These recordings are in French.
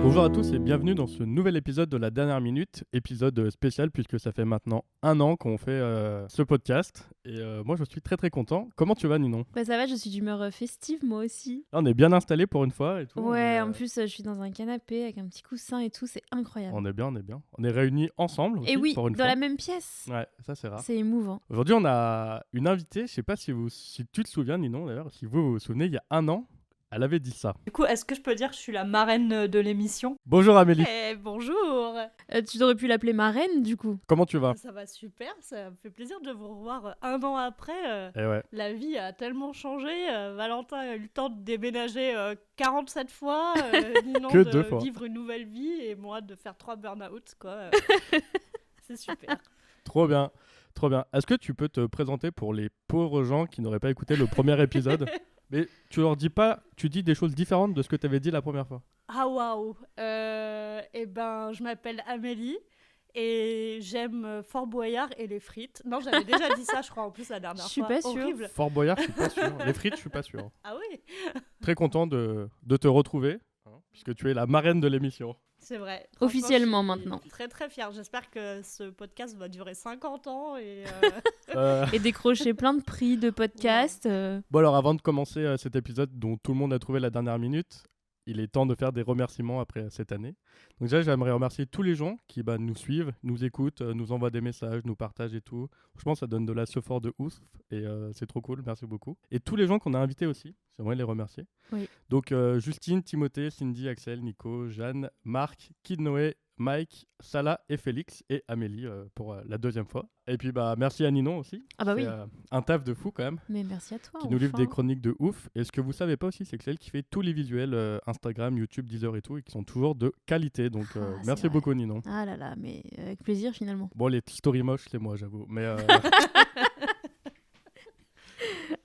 Bonjour à tous et bienvenue dans ce nouvel épisode de la dernière minute, épisode spécial puisque ça fait maintenant 1 an qu'on fait ce podcast et moi je suis très très content. Comment tu vas Ninon ? Bah ça va, je suis d'humeur festive moi aussi. Là, on est bien installé pour une fois et tout. Ouais, en plus je suis dans un canapé avec un petit coussin et tout, c'est incroyable. On est bien. On est réunis ensemble aussi Et oui, pour une dans fois. la même pièce. Ouais, ça c'est rare. C'est émouvant. Aujourd'hui on a une invitée, je sais pas si tu te souviens Ninon d'ailleurs, si vous vous souvenez, il y a 1 an, elle avait dit ça. Du coup, est-ce que je peux dire que je suis la marraine de l'émission ? Bonjour Amélie, Bonjour. Tu aurais pu l'appeler marraine du coup. comment tu vas ? Ça va super, ça me fait plaisir de vous revoir 1 an après. Eh ouais. La vie a tellement changé. Valentin a eu le temps de déménager 47 fois, Ninon Que de 2 fois. vivre une nouvelle vie et moi de faire 3 burn-out, quoi. C'est super. Trop bien. Est-ce que tu peux te présenter pour les pauvres gens qui n'auraient pas écouté le premier épisode ? Mais tu leur dis pas, tu dis des choses différentes de ce que tu avais dit la première fois. Ah waouh. Eh ben, je m'appelle Amélie et j'aime Fort Boyard et les frites. Non, j'avais déjà dit ça, je crois, en plus la dernière Je suis fois. pas sûre. Horrible. Fort Boyard, je suis pas sûr. Les frites, je suis pas sûr. Ah oui, Très content de te retrouver, puisque tu es la marraine de l'émission. c'est vrai. Officiellement, Franchement, je suis maintenant. Très très fière. J'espère que ce podcast va durer 50 ans et Et décrocher plein de prix de podcast. Bon alors, avant de commencer cet épisode dont tout le monde a trouvé la dernière minute, il est temps de faire des remerciements après cette année. Donc déjà, j'aimerais remercier tous les gens qui nous suivent, nous écoutent, nous envoient des messages, nous partagent et tout. Franchement, ça donne de la support de ouf et c'est trop cool, merci beaucoup. Et tous les gens qu'on a invités aussi, j'aimerais les remercier. Oui. Donc Justine, Timothée, Cindy, Axel, Nico, Jeanne, Marc, Kid Noé, Mike, Salah et Félix et Amélie pour la deuxième fois. Et puis merci à Ninon aussi. Ah bah qui oui. fait, un taf de fou quand même. Mais merci à toi. Qui nous livre enfin. des chroniques de ouf. Et ce que vous savez pas aussi, c'est que c'est elle qui fait tous les visuels Instagram, YouTube, Deezer et tout, et qui sont toujours de qualité. Donc Ah, c'est merci vrai. beaucoup Ninon. Ah là là, mais avec plaisir finalement. Bon, les stories moches, c'est moi, j'avoue.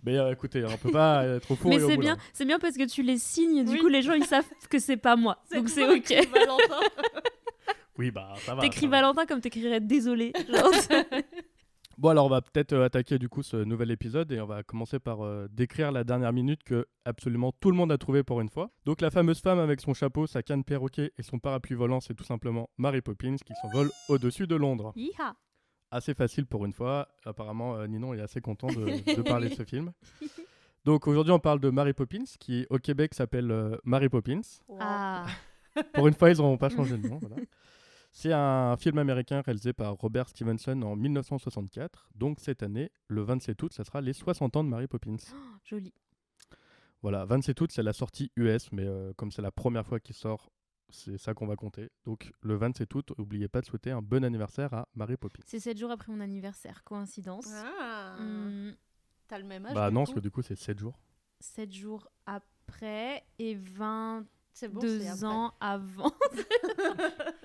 Mais, écoutez, on peut pas être au four Mais et au c'est moulin. bien, c'est bien parce que tu les signes, du Oui. coup les gens ils savent que c'est pas moi. Donc c'est moi ok. qui suis Valentin. Oui, ça va. T'écris ça va. Valentin comme t'écrirais désolé. Genre, Bon, alors on va peut-être attaquer du coup ce nouvel épisode et on va commencer par décrire la dernière minute que absolument tout le monde a trouvé pour une fois. Donc la fameuse femme avec son chapeau, sa canne perroquet et son parapluie volant, c'est tout simplement Mary Poppins qui s'envole au-dessus de Londres. Yeeha. Assez facile pour une fois. Apparemment, Ninon est assez content de parler de ce film. Donc aujourd'hui, on parle de Mary Poppins, qui au Québec s'appelle Mary Poppins. Wow. Ah. Pour une fois, ils n'auront pas changé de nom. Voilà. C'est un film américain réalisé par Robert Stevenson en 1964. Donc cette année, le 27 août, ça sera les 60 ans de Mary Poppins. Joli. Voilà, 27 août, c'est la sortie US, mais comme c'est la première fois qu'il sort, c'est ça qu'on va compter. Donc le 27 août, n'oubliez pas de souhaiter un bon anniversaire à Mary Poppins. C'est 7 jours après mon anniversaire, coïncidence. Ah. T'as le même âge Bah du non, coup parce que du coup, c'est 7 jours. 7 jours après et 22 C'est bon, c'est après. ans avant.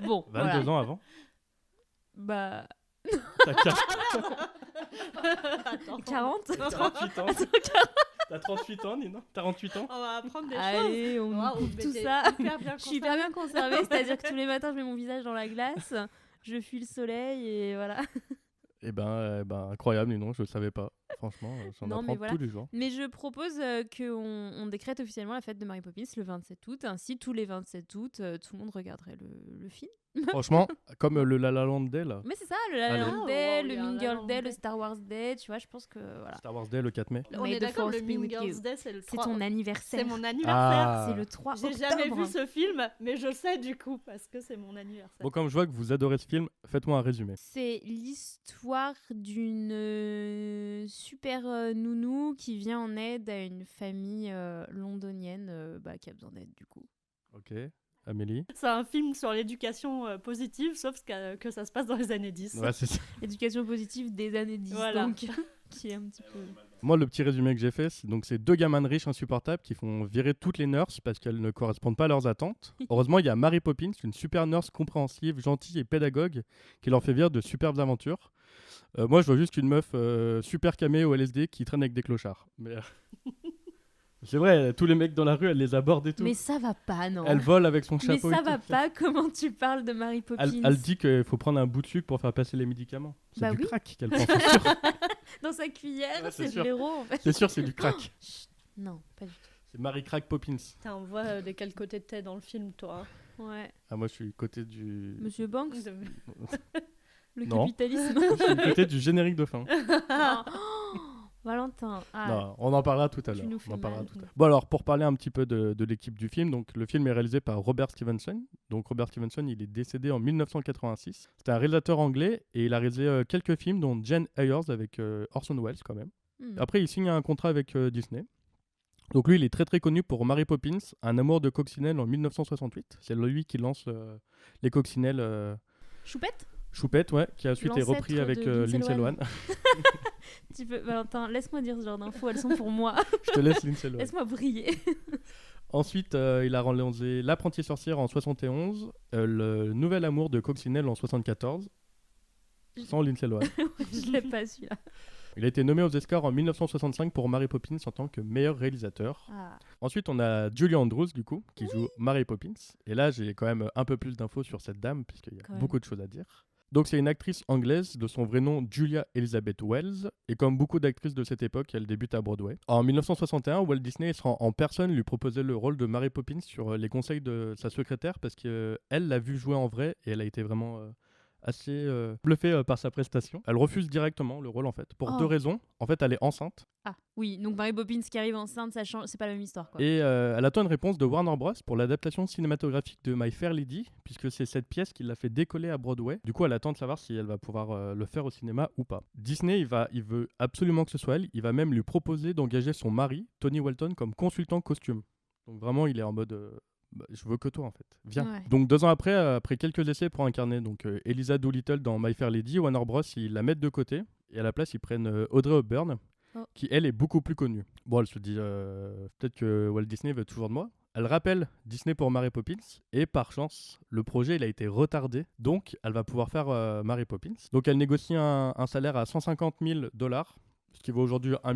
Bon, 22 voilà. ans avant. Bah, T'as Attends. 40. 38 ans. T'as 38 ans, Nina ? 48 ans ? On va apprendre des choses. Allez, on Waouh, mais tout t'es ça. hyper bien Je suis hyper bien conservée, c'est-à-dire que tous les matins, je mets mon visage dans la glace, je fuis le soleil et voilà. Eh ben, incroyable, non, je le savais pas. Franchement, j'en Non, mais apprends voilà. tous les jours. Mais je propose qu'on décrète officiellement la fête de Mary Poppins le 27 août. Ainsi, tous les 27 août, tout le monde regarderait le film. Franchement, comme le La La Land Day, là. Mais c'est ça, le La La Allez. Land Ah, Day, wow, le il y a un Mean La La Girl Land Day, Day. le Star Wars Day, tu vois, je pense que voilà. Star Wars Day, le 4 mai. On May est the d'accord, Force le be Mean with Girls you. Day, c'est le C'est 3. ton anniversaire. C'est mon anniversaire. Ah. C'est le 3 J'ai octobre. jamais vu ce film, mais je sais du coup, parce que c'est mon anniversaire. Bon, comme je vois que vous adorez ce film, faites-moi un résumé. C'est l'histoire d'une super nounou qui vient en aide à une famille londonienne qui a besoin d'aide du coup. Ok, Amélie. C'est un film sur l'éducation positive, sauf que ça se passe dans les années 10. Ouais, c'est ça. Éducation positive des années 10, Voilà. donc qui est un petit peu... Moi, le petit résumé que j'ai fait, c'est deux gamins riches insupportables qui font virer toutes les nurses parce qu'elles ne correspondent pas à leurs attentes. Heureusement, il y a Mary Poppins, une super nurse compréhensive, gentille et pédagogue qui leur fait vivre de superbes aventures. Moi, je vois juste une meuf super camée au LSD qui traîne avec des clochards. Mais c'est vrai, tous les mecs dans la rue, elle les aborde et tout. Mais ça va pas, non. Elle vole avec son Mais chapeau. ça et va tout. pas, comment tu parles de Mary Poppins Elle dit qu'il faut prendre un bout de sucre pour faire passer les médicaments. C'est Bah du oui. crack qu'elle prend, c'est sûr. Dans sa cuillère, Ouais, c'est c'est de sûr. l'héros en fait. C'est sûr, c'est du crack. Chut, non, pas du tout. C'est Marie Crack Poppins. Putain, on voit de quel côté t'es dans le film, toi. Ouais. Ah, moi, je suis côté du... Monsieur Banks, le Non. capitalisme. Je suis côté du générique de fin. Oh, Valentin. Ah, Non, on en parlera tout à tu l'heure. nous On fais en parlera mal. tout à l'heure. Bon, alors, pour parler un petit peu de l'équipe du film, donc le film est réalisé par Robert Stevenson. Donc, Robert Stevenson, il est décédé en 1986. C'était un réalisateur anglais et il a réalisé quelques films, dont Jane Eyre avec Orson Welles, quand même. Après, il signe un contrat avec Disney. Donc, lui, il est très très connu pour Mary Poppins, Un amour de coccinelle en 1968. C'est lui qui lance les coccinelles. Choupette. Choupette, ouais, qui a ensuite été repris L'ancêtre avec de Lindsay Lindsay Lohan. Valentin, laisse-moi dire ce genre d'infos, elles sont pour moi. Je te laisse Lindsay Lohan. Laisse-moi briller. Ensuite, il a réalisé L'apprenti sorcière en 71, Le nouvel amour de Coccinelle en 74, sans Lindsay Lohan. Je l'ai pas celui-là. Il a été nommé aux Oscars en 1965 pour Mary Poppins en tant que meilleur réalisateur. Ah. Ensuite, on a Julie Andrews, du coup, qui joue Mary Poppins. Et là, j'ai quand même un peu plus d'infos sur cette dame, puisqu'il y a Quand même. beaucoup de choses à dire. Donc, c'est une actrice anglaise de son vrai nom Julia Elizabeth Wells. Et comme beaucoup d'actrices de cette époque, elle débute à Broadway. En 1961, Walt Disney sera en personne lui proposer le rôle de Mary Poppins sur les conseils de sa secrétaire, parce qu'elle l'a vu jouer en vrai et elle a été vraiment assez bluffée par sa prestation. Elle refuse directement le rôle, en fait, pour Oh. 2 raisons. En fait, elle est enceinte. Ah, oui, donc Mary Poppins qui arrive enceinte, ça change, c'est pas la même histoire, quoi. Et elle attend une réponse de Warner Bros. Pour l'adaptation cinématographique de My Fair Lady, puisque c'est cette pièce qui l'a fait décoller à Broadway. Du coup, elle attend de savoir si elle va pouvoir le faire au cinéma ou pas. Disney, il veut absolument que ce soit elle. Il va même lui proposer d'engager son mari, Tony Walton, comme consultant costume. Donc vraiment, il est en mode... je veux que toi, en fait. Viens. Ouais. Donc 2 ans après quelques essais pour incarner Eliza Doolittle dans My Fair Lady, Warner Bros. Ils la mettent de côté. Et à la place, ils prennent Audrey Hepburn, qui, elle, est beaucoup plus connue. Bon, elle se dit, peut-être que Walt Disney veut toujours de moi. Elle rappelle Disney pour Mary Poppins. Et par chance, le projet, il a été retardé. Donc, elle va pouvoir faire Mary Poppins. Donc, elle négocie un salaire à $150 000, ce qui vaut aujourd'hui 1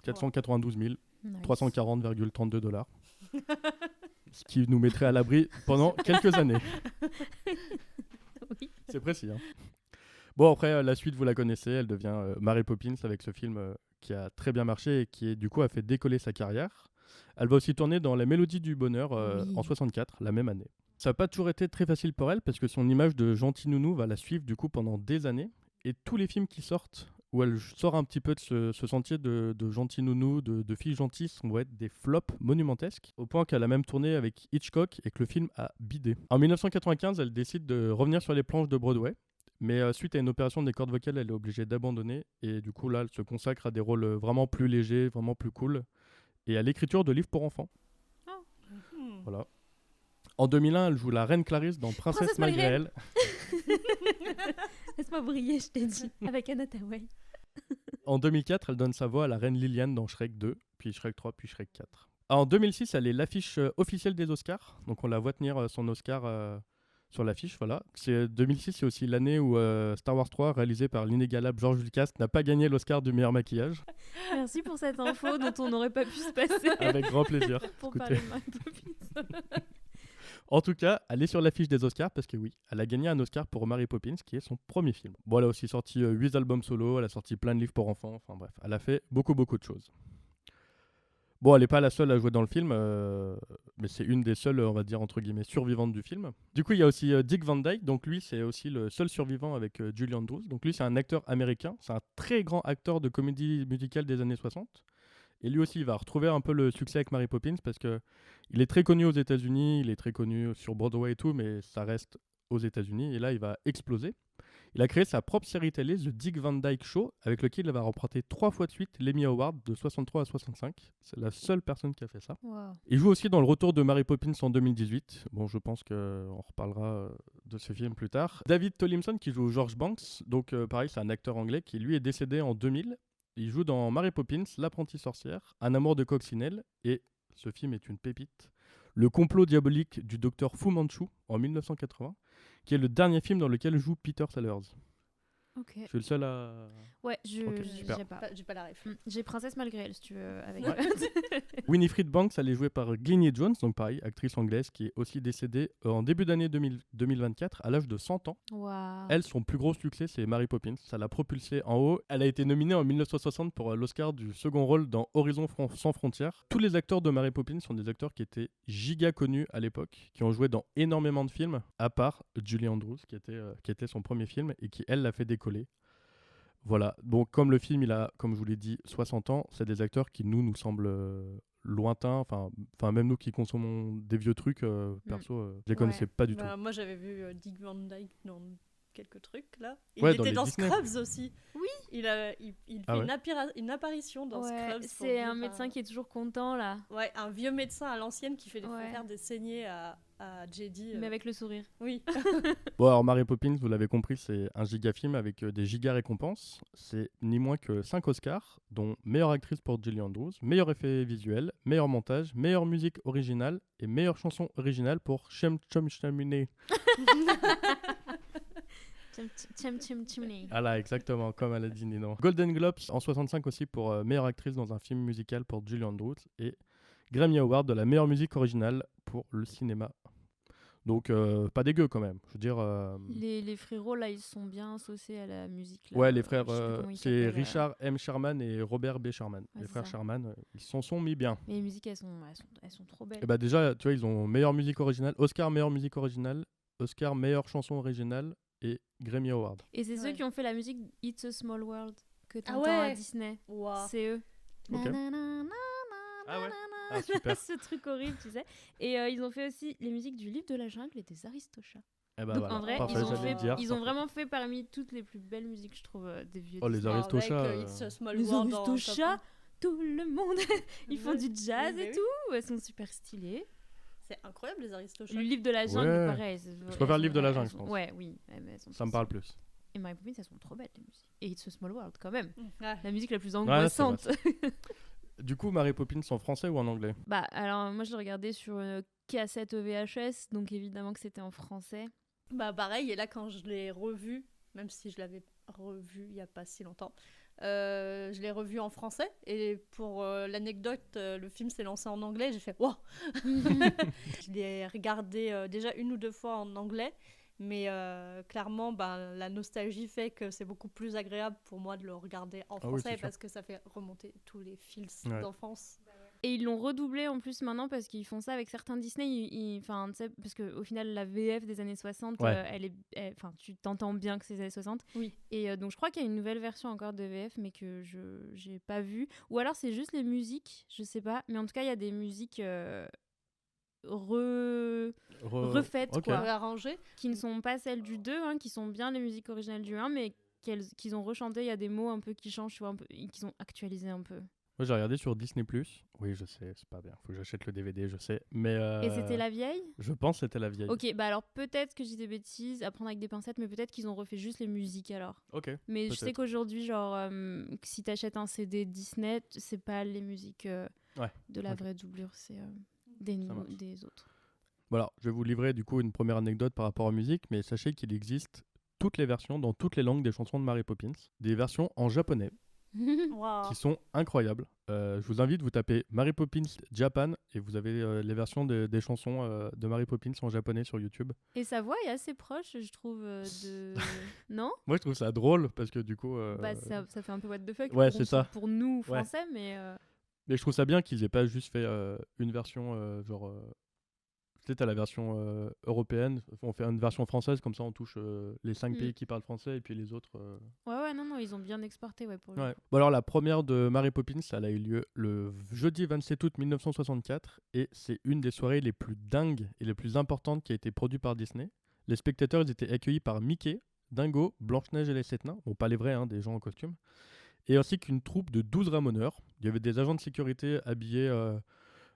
492 Nice. 340,32 $. Ce qui nous mettrait à l'abri pendant quelques années. Oui. C'est précis. Hein. Bon, après, la suite, vous la connaissez. Elle devient Mary Poppins avec ce film qui a très bien marché et qui, du coup, a fait décoller sa carrière. Elle va aussi tourner dans La Mélodie du Bonheur Oui. en 64, la même année. Ça n'a pas toujours été très facile pour elle parce que son image de gentille nounou va la suivre, du coup, pendant des années. Et tous les films qui sortent, où elle sort un petit peu de ce sentier de gentille nounou, de fille gentille, vont être des flops monumentesques, au point qu'elle a même tourné avec Hitchcock et que le film a bidé. En 1995, elle décide de revenir sur les planches de Broadway. Mais suite à une opération des cordes vocales, elle est obligée d'abandonner. Et du coup, là, elle se consacre à des rôles vraiment plus légers, vraiment plus cool. Et à l'écriture de livres pour enfants. Mhm. Voilà. En 2001, elle joue la reine Clarisse dans Princesse malgré elle. Laisse-moi briller, je t'ai dit. Avec Anna Tawai. En 2004, elle donne sa voix à la reine Liliane dans Shrek 2, puis Shrek 3, puis Shrek 4. En 2006, elle est l'affiche officielle des Oscars. Donc on la voit tenir son Oscar sur l'affiche, voilà. 2006, c'est aussi l'année où Star Wars 3, réalisé par l'inégalable George Lucas, n'a pas gagné l'Oscar du meilleur maquillage. Merci pour cette info dont on n'aurait pas pu se passer. Avec grand plaisir. Pour Écoutez. parler de Mary Poppins. En tout cas, elle est sur l'affiche des Oscars parce que oui, elle a gagné un Oscar pour Mary Poppins, qui est son premier film. Bon, elle a aussi sorti 8 albums solo, elle a sorti plein de livres pour enfants, enfin bref, elle a fait beaucoup de choses. Bon, elle n'est pas la seule à jouer dans le film, mais c'est une des seules, on va dire, entre guillemets, survivantes du film. Du coup, il y a aussi Dick Van Dyke, donc lui, c'est aussi le seul survivant avec Julie Andrews. Donc lui, c'est un acteur américain, c'est un très grand acteur de comédie musicale des années 60. Et lui aussi, il va retrouver un peu le succès avec Mary Poppins parce que il est très connu aux États-Unis, il est très connu sur Broadway et tout, mais ça reste aux États-Unis. Et là, il va exploser. Il a créé sa propre série télé, The Dick Van Dyke Show, avec lequel il va remporter 3 fois de suite l'Emmy Award de 63 à 65. C'est la seule personne qui a fait ça. Wow. Il joue aussi dans Le Retour de Mary Poppins en 2018. Bon, je pense qu'on reparlera de ce film plus tard. David Tomlinson qui joue George Banks. Donc pareil, c'est un acteur anglais qui lui est décédé en 2000. Il joue dans Mary Poppins, L'apprenti sorcière, Un amour de coccinelle et, ce film est une pépite, Le complot diabolique du docteur Fu Manchu en 1980, qui est le dernier film dans lequel joue Peter Sellers. Ok. Je suis le seul à... Ouais, Ok, super. j'ai pas. J'ai pas la ref. J'ai Princesse malgré elle, si tu veux. Avec Winifred Banks, elle est jouée par Glennie Jones, donc pareil, actrice anglaise qui est aussi décédée en début d'année 2024 à l'âge de 100 ans. Waouh. Elle, son plus gros succès, c'est Mary Poppins. Ça l'a propulsée en haut. Elle a été nominée en 1960 pour l'Oscar du second rôle dans Horizon sans frontières. Tous les acteurs de Mary Poppins sont des acteurs qui étaient giga connus à l'époque, qui ont joué dans énormément de films, à part Julie Andrews, qui était son premier film et qui, elle, l'a fait décoller. Voilà. Donc, comme le film, il a, comme je vous l'ai dit, 60 ans, c'est des acteurs qui, nous semblent lointains. Enfin, même nous qui consommons des vieux trucs, perso, je les connaissais pas du tout. Moi, j'avais vu Dick Van Dyke dans quelques trucs, là. Ouais, Il dans était les dans Disney. Scrubs aussi. Oui. Il fait une apparition dans Scrubs. C'est un médecin qui est toujours content, là. Ouais, un vieux médecin à l'ancienne qui fait Ouais. faire des saignées à JD. Mais avec le sourire. Oui. Bon, alors Mary Poppins, vous l'avez compris, c'est un giga film avec des giga récompenses. C'est ni moins que 5 Oscars, dont meilleure actrice pour Julie Andrews, meilleur effet visuel, meilleur montage, meilleure musique originale et meilleure chanson originale pour Chem Chom Chamune. Chimney. Ah là, exactement, comme elle a dit Nino. Golden Globes en 65 aussi pour meilleure actrice dans un film musical pour Julie Andrews et Grammy Award de la meilleure musique originale pour le cinéma. Donc pas dégueu quand même. Je veux dire. Les frérots là, ils sont bien associés à la musique. Là. Ouais, les frères, Je sais plus comment ils c'est s'appellent, Richard M. Sherman et Robert B. Sherman. Ouais, Les c'est frères ça. Sherman, ils s'en sont mis bien. Mais les musiques, elles sont trop belles. Et bah déjà, tu vois, ils ont meilleure musique originale, Oscar meilleure musique originale, Oscar meilleure chanson originale et Grammy Award. Et c'est ceux Ouais. qui ont fait la musique It's a Small World que tu Ah entends à ouais. Disney. Wow. C'est eux. Ok. Ah ouais. Ah, super. Ce truc horrible, tu sais. Et ils ont fait aussi les musiques du Livre de la Jungle et des Aristochats. Eh bah Donc voilà. en vrai, Parfait, ils ont, j'allais fait, le dire, ils ont parfait. vraiment fait parmi toutes les plus belles musiques, je trouve, des vieux Oh, les Disney. Aristochats. Avec It's a Small Les World dans Aristochats, Top tout le monde. Ils font du jazz Oui, et oui. tout. Elles sont super stylées. 1. C'est incroyable, les Aristochats. Le Livre de la Jungle, Ouais. pareil. Je préfère le Livre de la Jungle, je pense. Ouais, oui. Mais elles sont Ça me trop parle stylées. plus. Et Mary Poppins, elles sont trop belles, les musiques. Et It's a Small World, quand même. Ouais. La musique la plus c'est angoissante. Du coup, Mary Poppins en français ou en anglais? Bah, alors, moi, je l'ai regardé sur une cassette VHS, donc évidemment que c'était en français. Bah pareil, et là quand je l'ai revu, même si je l'avais revu il n'y a pas si longtemps, je l'ai revu en français, et pour l'anecdote, le film s'est lancé en anglais, j'ai fait « wow !» Je l'ai regardé déjà une ou deux fois en anglais, mais clairement, la nostalgie fait que c'est beaucoup plus agréable pour moi de le regarder en Ah oui, français, c'est sûr. parce que ça fait remonter tous les fils Ouais. d'enfance. Et ils l'ont redoublé en plus maintenant parce qu'ils font ça avec certains Disney. Enfin, tu sais, parce qu'au final, la VF des années 60, Ouais. enfin, tu t'entends bien que c'est les années 60. Oui. Et donc, je crois qu'il y a une nouvelle version encore de VF, mais que je n'ai pas vue. Ou alors, c'est juste les musiques, je sais pas. Mais en tout cas, il y a des musiques refaites, Ok. quoi. Réarrangé. Qui ne sont pas celles du 2, hein, qui sont bien les musiques originales du 1, mais qu'ils ont rechanté. Il y a des mots un peu qui changent, tu vois, un peu, qu'ils ont actualisé un peu. Moi, j'ai regardé sur Disney+. Oui, je sais, c'est pas bien. Faut que j'achète le DVD, je sais. Mais Et c'était la vieille? je pense que c'était la vieille. Ok, bah alors peut-être que j'ai des bêtises à prendre avec des pincettes, mais peut-être qu'ils ont refait juste les musiques alors. Ok. Mais je sais Peut-être. qu'aujourd'hui, genre, si t'achètes un CD Disney, c'est pas les musiques Ouais, de la ok. vraie doublure, c'est Ça marche. des autres. Voilà, je vais vous livrer du coup une première anecdote par rapport aux musiques, mais sachez qu'il existe toutes les versions dans toutes les langues des chansons de Mary Poppins, des versions en japonais Wow. qui sont incroyables. Je vous invite, vous tapez Mary Poppins Japan et vous avez les versions des chansons de Mary Poppins en japonais sur YouTube. Et sa voix est assez proche, je trouve, de... Non? Moi, je trouve ça drôle parce que du coup. Bah ça fait un peu what the fuck Ouais, pour, c'est ça. pour nous, Ouais. français, mais... Mais je trouve ça bien qu'ils aient pas juste fait une version genre. Tu sais, t'as la version européenne, on fait une version française, comme ça on touche les 5 pays qui parlent français et puis les autres. Ouais, non, ils ont bien exporté, ouais, pour le Ouais. coup. Bon, alors la première de Mary Poppins, elle a eu lieu le jeudi 27 août 1964 et c'est une des soirées les plus dingues et les plus importantes qui a été produite par Disney. Les spectateurs, ils étaient accueillis par Mickey, Dingo, Blanche-Neige et les 7 nains, bon pas les vrais, hein, des gens en costume, et ainsi qu'une troupe de 12 ramoneurs. Il y avait des agents de sécurité habillés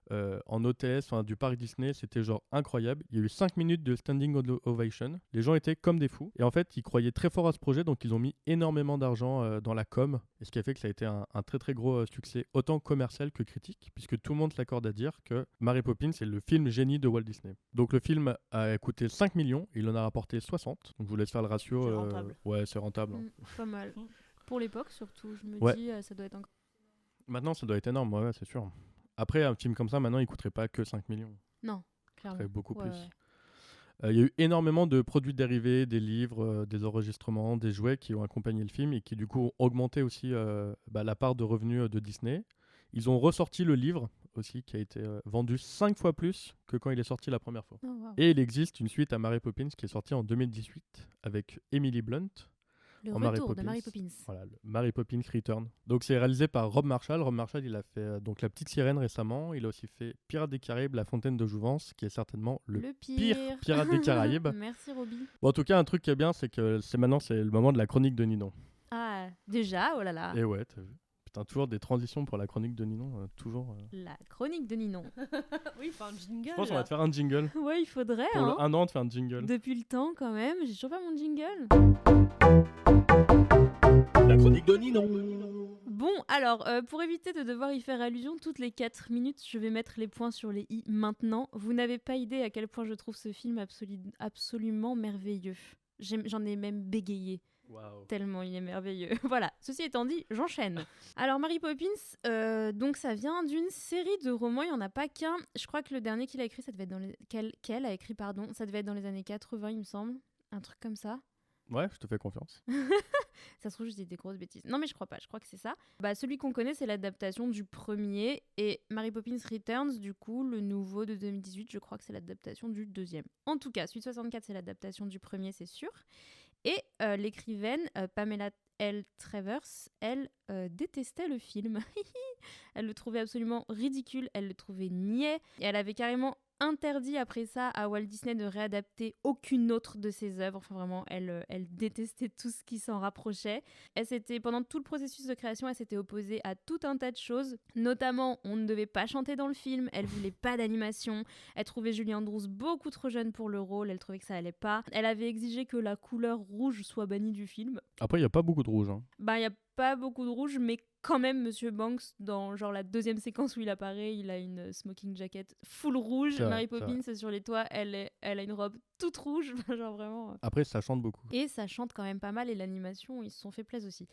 en OTS, du parc Disney, c'était genre incroyable. Il y a eu 5 minutes de standing ovation. Les gens étaient comme des fous. Et en fait, ils croyaient très fort à ce projet, donc ils ont mis énormément d'argent dans la com. Et ce qui a fait que ça a été un très très gros succès, autant commercial que critique, puisque tout le monde s'accorde à dire que Mary Poppins est le film génie de Walt Disney. Donc le film a coûté 5 millions, et il en a rapporté 60. Donc je vous laisse faire le ratio. C'est rentable. Ouais, c'est rentable. Pas mal. Pour l'époque surtout, je me Ouais. dis, ça doit être encore... Maintenant, ça doit être énorme, ouais, c'est sûr. Après, un film comme ça, maintenant, il coûterait pas que 5 millions. Non, Il clairement. coûterait beaucoup Ouais, plus. ouais. Il y a eu énormément de produits dérivés, des livres, des enregistrements, des jouets qui ont accompagné le film et qui, du coup, ont augmenté aussi la part de revenus de Disney. Ils ont ressorti le livre aussi, qui a été vendu 5 fois plus que quand il est sorti la première fois. Oh, wow. Et il existe une suite à Mary Poppins qui est sortie en 2018 avec Emily Blunt. Le en Mary retour de Poppins. Mary Poppins. Voilà, le Mary Poppins Return. Donc c'est réalisé par Rob Marshall. Rob Marshall, il a fait donc La Petite Sirène récemment. Il a aussi fait Pirates des Caraïbes, La Fontaine de Jouvence, qui est certainement le pire Pirate des Caraïbes. Merci Roby. Bon, en tout cas, un truc qui est bien, c'est que c'est le moment de la chronique de Ninon. Ah, déjà, oh là là. Et ouais, t'as vu. Putain, toujours des transitions pour la chronique de Ninon, toujours. La chronique de Ninon. Oui, il faut un jingle. Je pense qu'on là. va te faire un jingle. Ouais, il faudrait, Pour hein. un an, de faire un jingle. Depuis le temps, quand même. J'ai toujours pas mon jingle. La chronique de Ninon. Bon, alors, pour éviter de devoir y faire allusion toutes les 4 minutes, je vais mettre les points sur les i maintenant. Vous n'avez pas idée à quel point je trouve ce film absolument merveilleux. J'en ai même bégayé. Waouh. Tellement il est merveilleux. Voilà, ceci étant dit, j'enchaîne. Alors Mary Poppins, donc ça vient d'une série de romans, il n'y en a pas qu'un. Je crois que le dernier qu'il a écrit, ça devait être dans les... qu'elle a écrit, pardon, ça devait être dans les années 80, il me semble. Un truc comme ça. Ouais, je te fais confiance. Ça se trouve, je dis des grosses bêtises. Non, mais je crois pas, je crois que c'est ça. Bah, celui qu'on connaît, c'est l'adaptation du premier. Et Mary Poppins Returns, du coup, le nouveau de 2018, je crois que c'est l'adaptation du deuxième. En tout cas, Suite 64, c'est l'adaptation du premier, c'est sûr. Et l'écrivaine Pamela L. Travers, elle détestait le film. Elle le trouvait absolument ridicule, elle le trouvait niais. Et elle avait carrément interdit après ça à Walt Disney de réadapter aucune autre de ses œuvres. Enfin vraiment, elle détestait tout ce qui s'en rapprochait. Pendant tout le processus de création, elle s'était opposée à tout un tas de choses. Notamment, on ne devait pas chanter dans le film. Elle voulait pas d'animation. Elle trouvait Julie Andrews beaucoup trop jeune pour le rôle. Elle trouvait que ça allait pas. Elle avait exigé que la couleur rouge soit bannie du film. Après, il n'y a pas beaucoup de rouge. Hein. Bah, il y a pas beaucoup de rouge, mais quand même, Monsieur Banks, dans genre la deuxième séquence où il apparaît, il a une smoking jacket full rouge. C'est vrai, Mary c'est Poppins, sur les toits, elle a une robe toute rouge. Genre vraiment. Après, ça chante beaucoup. Et ça chante quand même pas mal, et l'animation, ils se sont fait plaisir aussi.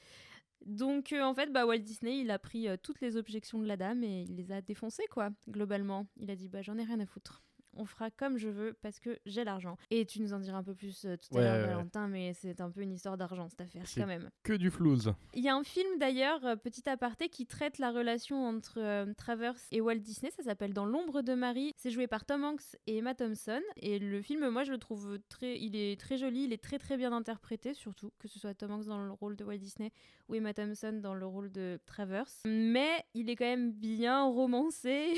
Donc en fait, Walt Disney, il a pris toutes les objections de la dame et il les a défoncées, quoi, globalement. Il a dit, j'en ai rien à foutre. On fera comme je veux parce que j'ai l'argent. Et tu nous en diras un peu plus tout à l'heure, Valentin, mais c'est un peu une histoire d'argent, cette affaire, quand même. Que du flouze. Il y a un film d'ailleurs, petit aparté, qui traite la relation entre Travers et Walt Disney. Ça s'appelle Dans l'ombre de Marie. C'est joué par Tom Hanks et Emma Thompson. Et le film, moi, je le trouve il est très joli, il est très très bien interprété, surtout que ce soit Tom Hanks dans le rôle de Walt Disney ou Emma Thompson dans le rôle de Travers. Mais il est quand même bien romancé.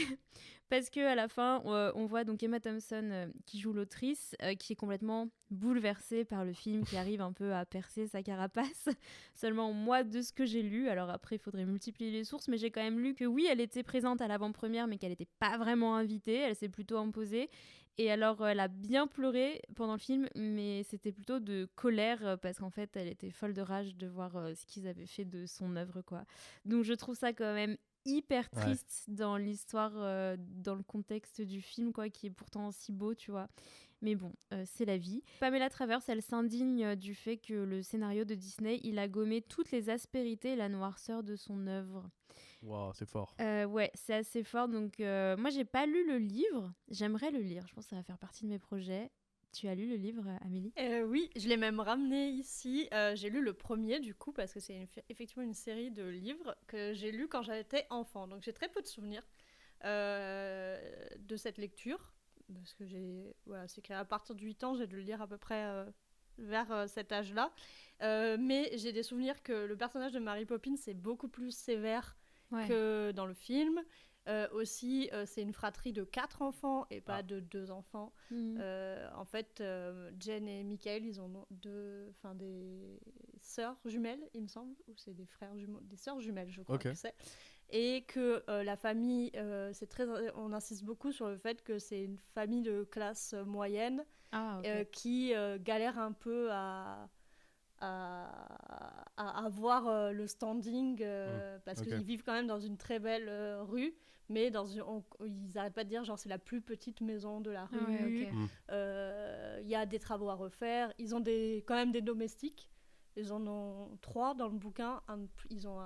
Parce qu'à la fin, on voit donc Emma Thompson qui joue l'autrice, qui est complètement bouleversée par le film, qui arrive un peu à percer sa carapace. Seulement, moi, de ce que j'ai lu, alors après, il faudrait multiplier les sources, mais j'ai quand même lu que oui, elle était présente à l'avant-première, mais qu'elle n'était pas vraiment invitée, elle s'est plutôt imposée. Et alors, elle a bien pleuré pendant le film, mais c'était plutôt de colère, parce qu'en fait, elle était folle de rage de voir ce qu'ils avaient fait de son œuvre, quoi. Donc, je trouve ça quand même hyper triste dans l'histoire, dans le contexte du film, quoi, qui est pourtant si beau, tu vois. Mais bon, c'est la vie. Pamela Travers, elle s'indigne du fait que le scénario de Disney, il a gommé toutes les aspérités et la noirceur de son œuvre. Waouh, c'est fort. Ouais, c'est assez fort. Donc, moi, j'ai pas lu le livre. J'aimerais le lire. Je pense que ça va faire partie de mes projets. Tu as lu le livre, Amélie ? Oui, je l'ai même ramené ici. J'ai lu le premier, du coup, parce que c'est effectivement une série de livres que j'ai lu quand j'étais enfant. Donc, j'ai très peu de souvenirs de cette lecture. Parce que c'est qu'à partir de 8 ans, j'ai dû le lire à peu près vers cet âge-là. Mais j'ai des souvenirs que le personnage de Mary Poppins est beaucoup plus sévère que dans le film. Aussi, c'est une fratrie de 4 enfants et pas de 2 enfants. En fait, Jen et Michael, ils ont des sœurs jumelles, il me semble, ou c'est des frères jumeaux, des sœurs jumelles, je crois que c'est. et que la famille, on insiste beaucoup sur le fait que c'est une famille de classe moyenne qui galère un peu à avoir le standing parce qu'ils vivent quand même dans une très belle rue, mais ils n'arrêtent pas de dire genre c'est la plus petite maison de la rue. Y a des travaux à refaire. Ils ont quand même des domestiques. Ils en ont 3 dans le bouquin. Ils ont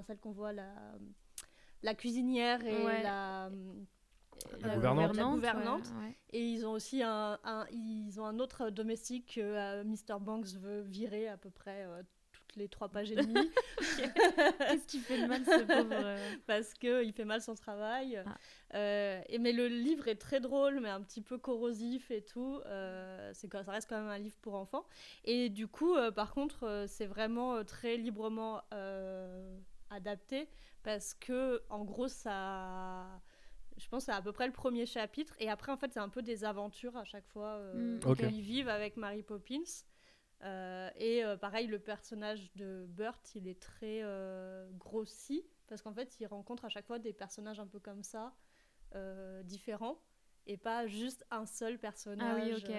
celle qu'on voit, la cuisinière et la gouvernante. Ouais. Et ils ont aussi ils ont un autre domestique que Mr. Banks veut virer à peu près toutes les 3 pages et demie. Qu'est-ce qu'il fait de mal, ce pauvre Parce qu'il fait mal son travail. Mais le livre est très drôle, mais un petit peu corrosif et tout. Ça reste quand même un livre pour enfants. Et du coup, par contre, c'est vraiment très librement adapté, parce que, en gros, je pense que c'est à peu près le premier chapitre. Et après, en fait, c'est un peu des aventures à chaque fois qu'ils vivent avec Mary Poppins. Pareil, le personnage de Bert, il est très grossi, parce qu'en fait, il rencontre à chaque fois des personnages un peu comme ça, différents, et pas juste un seul personnage. Ah oui, ok.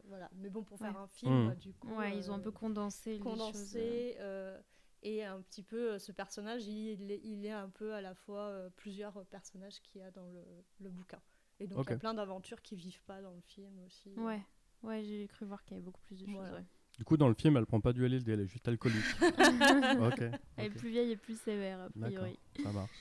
Voilà. Mais bon, pour faire un film, du coup... ils ont un peu condensé les choses. Et un petit peu, ce personnage, il est un peu à la fois plusieurs personnages qu'il y a dans le bouquin. Et donc, il y a plein d'aventures qui vivent pas dans le film aussi. Ouais, j'ai cru voir qu'il y avait beaucoup plus de choses. Ouais. Du coup, dans le film, elle prend pas du LSD, elle est juste alcoolique. Elle est plus vieille et plus sévère, a priori. D'accord, ça marche.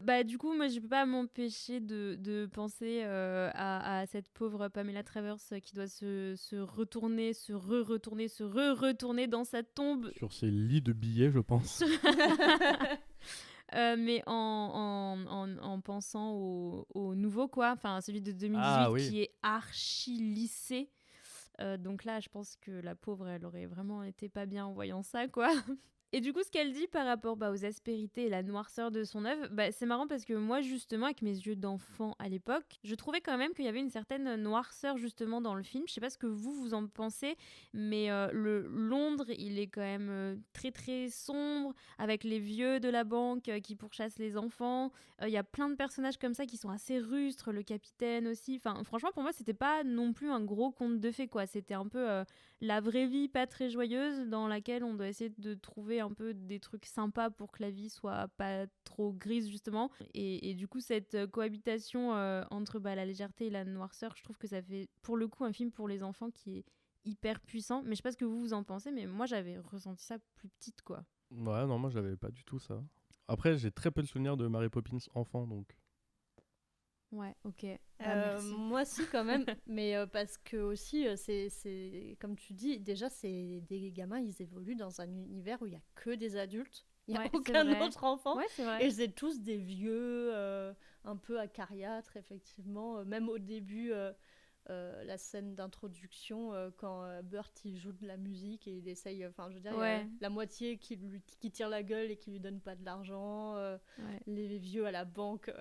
Bah, du coup, moi, je peux pas m'empêcher de penser à cette pauvre Pamela Travers qui doit se retourner, se re-retourner dans sa tombe. Sur ses lits de billets, je pense. Mais en pensant au nouveau, quoi. Enfin, celui de 2018 qui est archi lissé. Donc là, je pense que la pauvre, elle aurait vraiment été pas bien en voyant ça, quoi. Et du coup, ce qu'elle dit par rapport aux aspérités et la noirceur de son œuvre, c'est marrant parce que moi, justement, avec mes yeux d'enfant à l'époque, je trouvais quand même qu'il y avait une certaine noirceur, justement, dans le film. Je sais pas ce que vous en pensez, mais le Londres, il est quand même très, très sombre, avec les vieux de la banque qui pourchassent les enfants. Il y a plein de personnages comme ça qui sont assez rustres, le capitaine aussi. Enfin, franchement, pour moi, c'était pas non plus un gros conte de fées, quoi. C'était un peu la vraie vie pas très joyeuse dans laquelle on doit essayer de trouver un peu des trucs sympas pour que la vie soit pas trop grise, justement. Et du coup, cette cohabitation entre la légèreté et la noirceur, je trouve que ça fait pour le coup un film pour les enfants qui est hyper puissant. Mais je sais pas ce que vous en pensez, mais moi j'avais ressenti ça plus petite, quoi. Ouais, non, moi j'avais pas du tout ça. Après, j'ai très peu de souvenirs de Mary Poppins enfant, donc... Ouais, ok. Moi aussi quand même, mais parce que aussi, c'est comme tu dis, déjà c'est des gamins, ils évoluent dans un univers où il y a que des adultes, il y a aucun autre enfant, et c'est tous des vieux, un peu acariâtres, effectivement. Même au début, la scène d'introduction, quand Bert il joue de la musique et il essaye, enfin je veux dire, il y a la moitié qui tire la gueule et qui lui donne pas de l'argent, les vieux à la banque.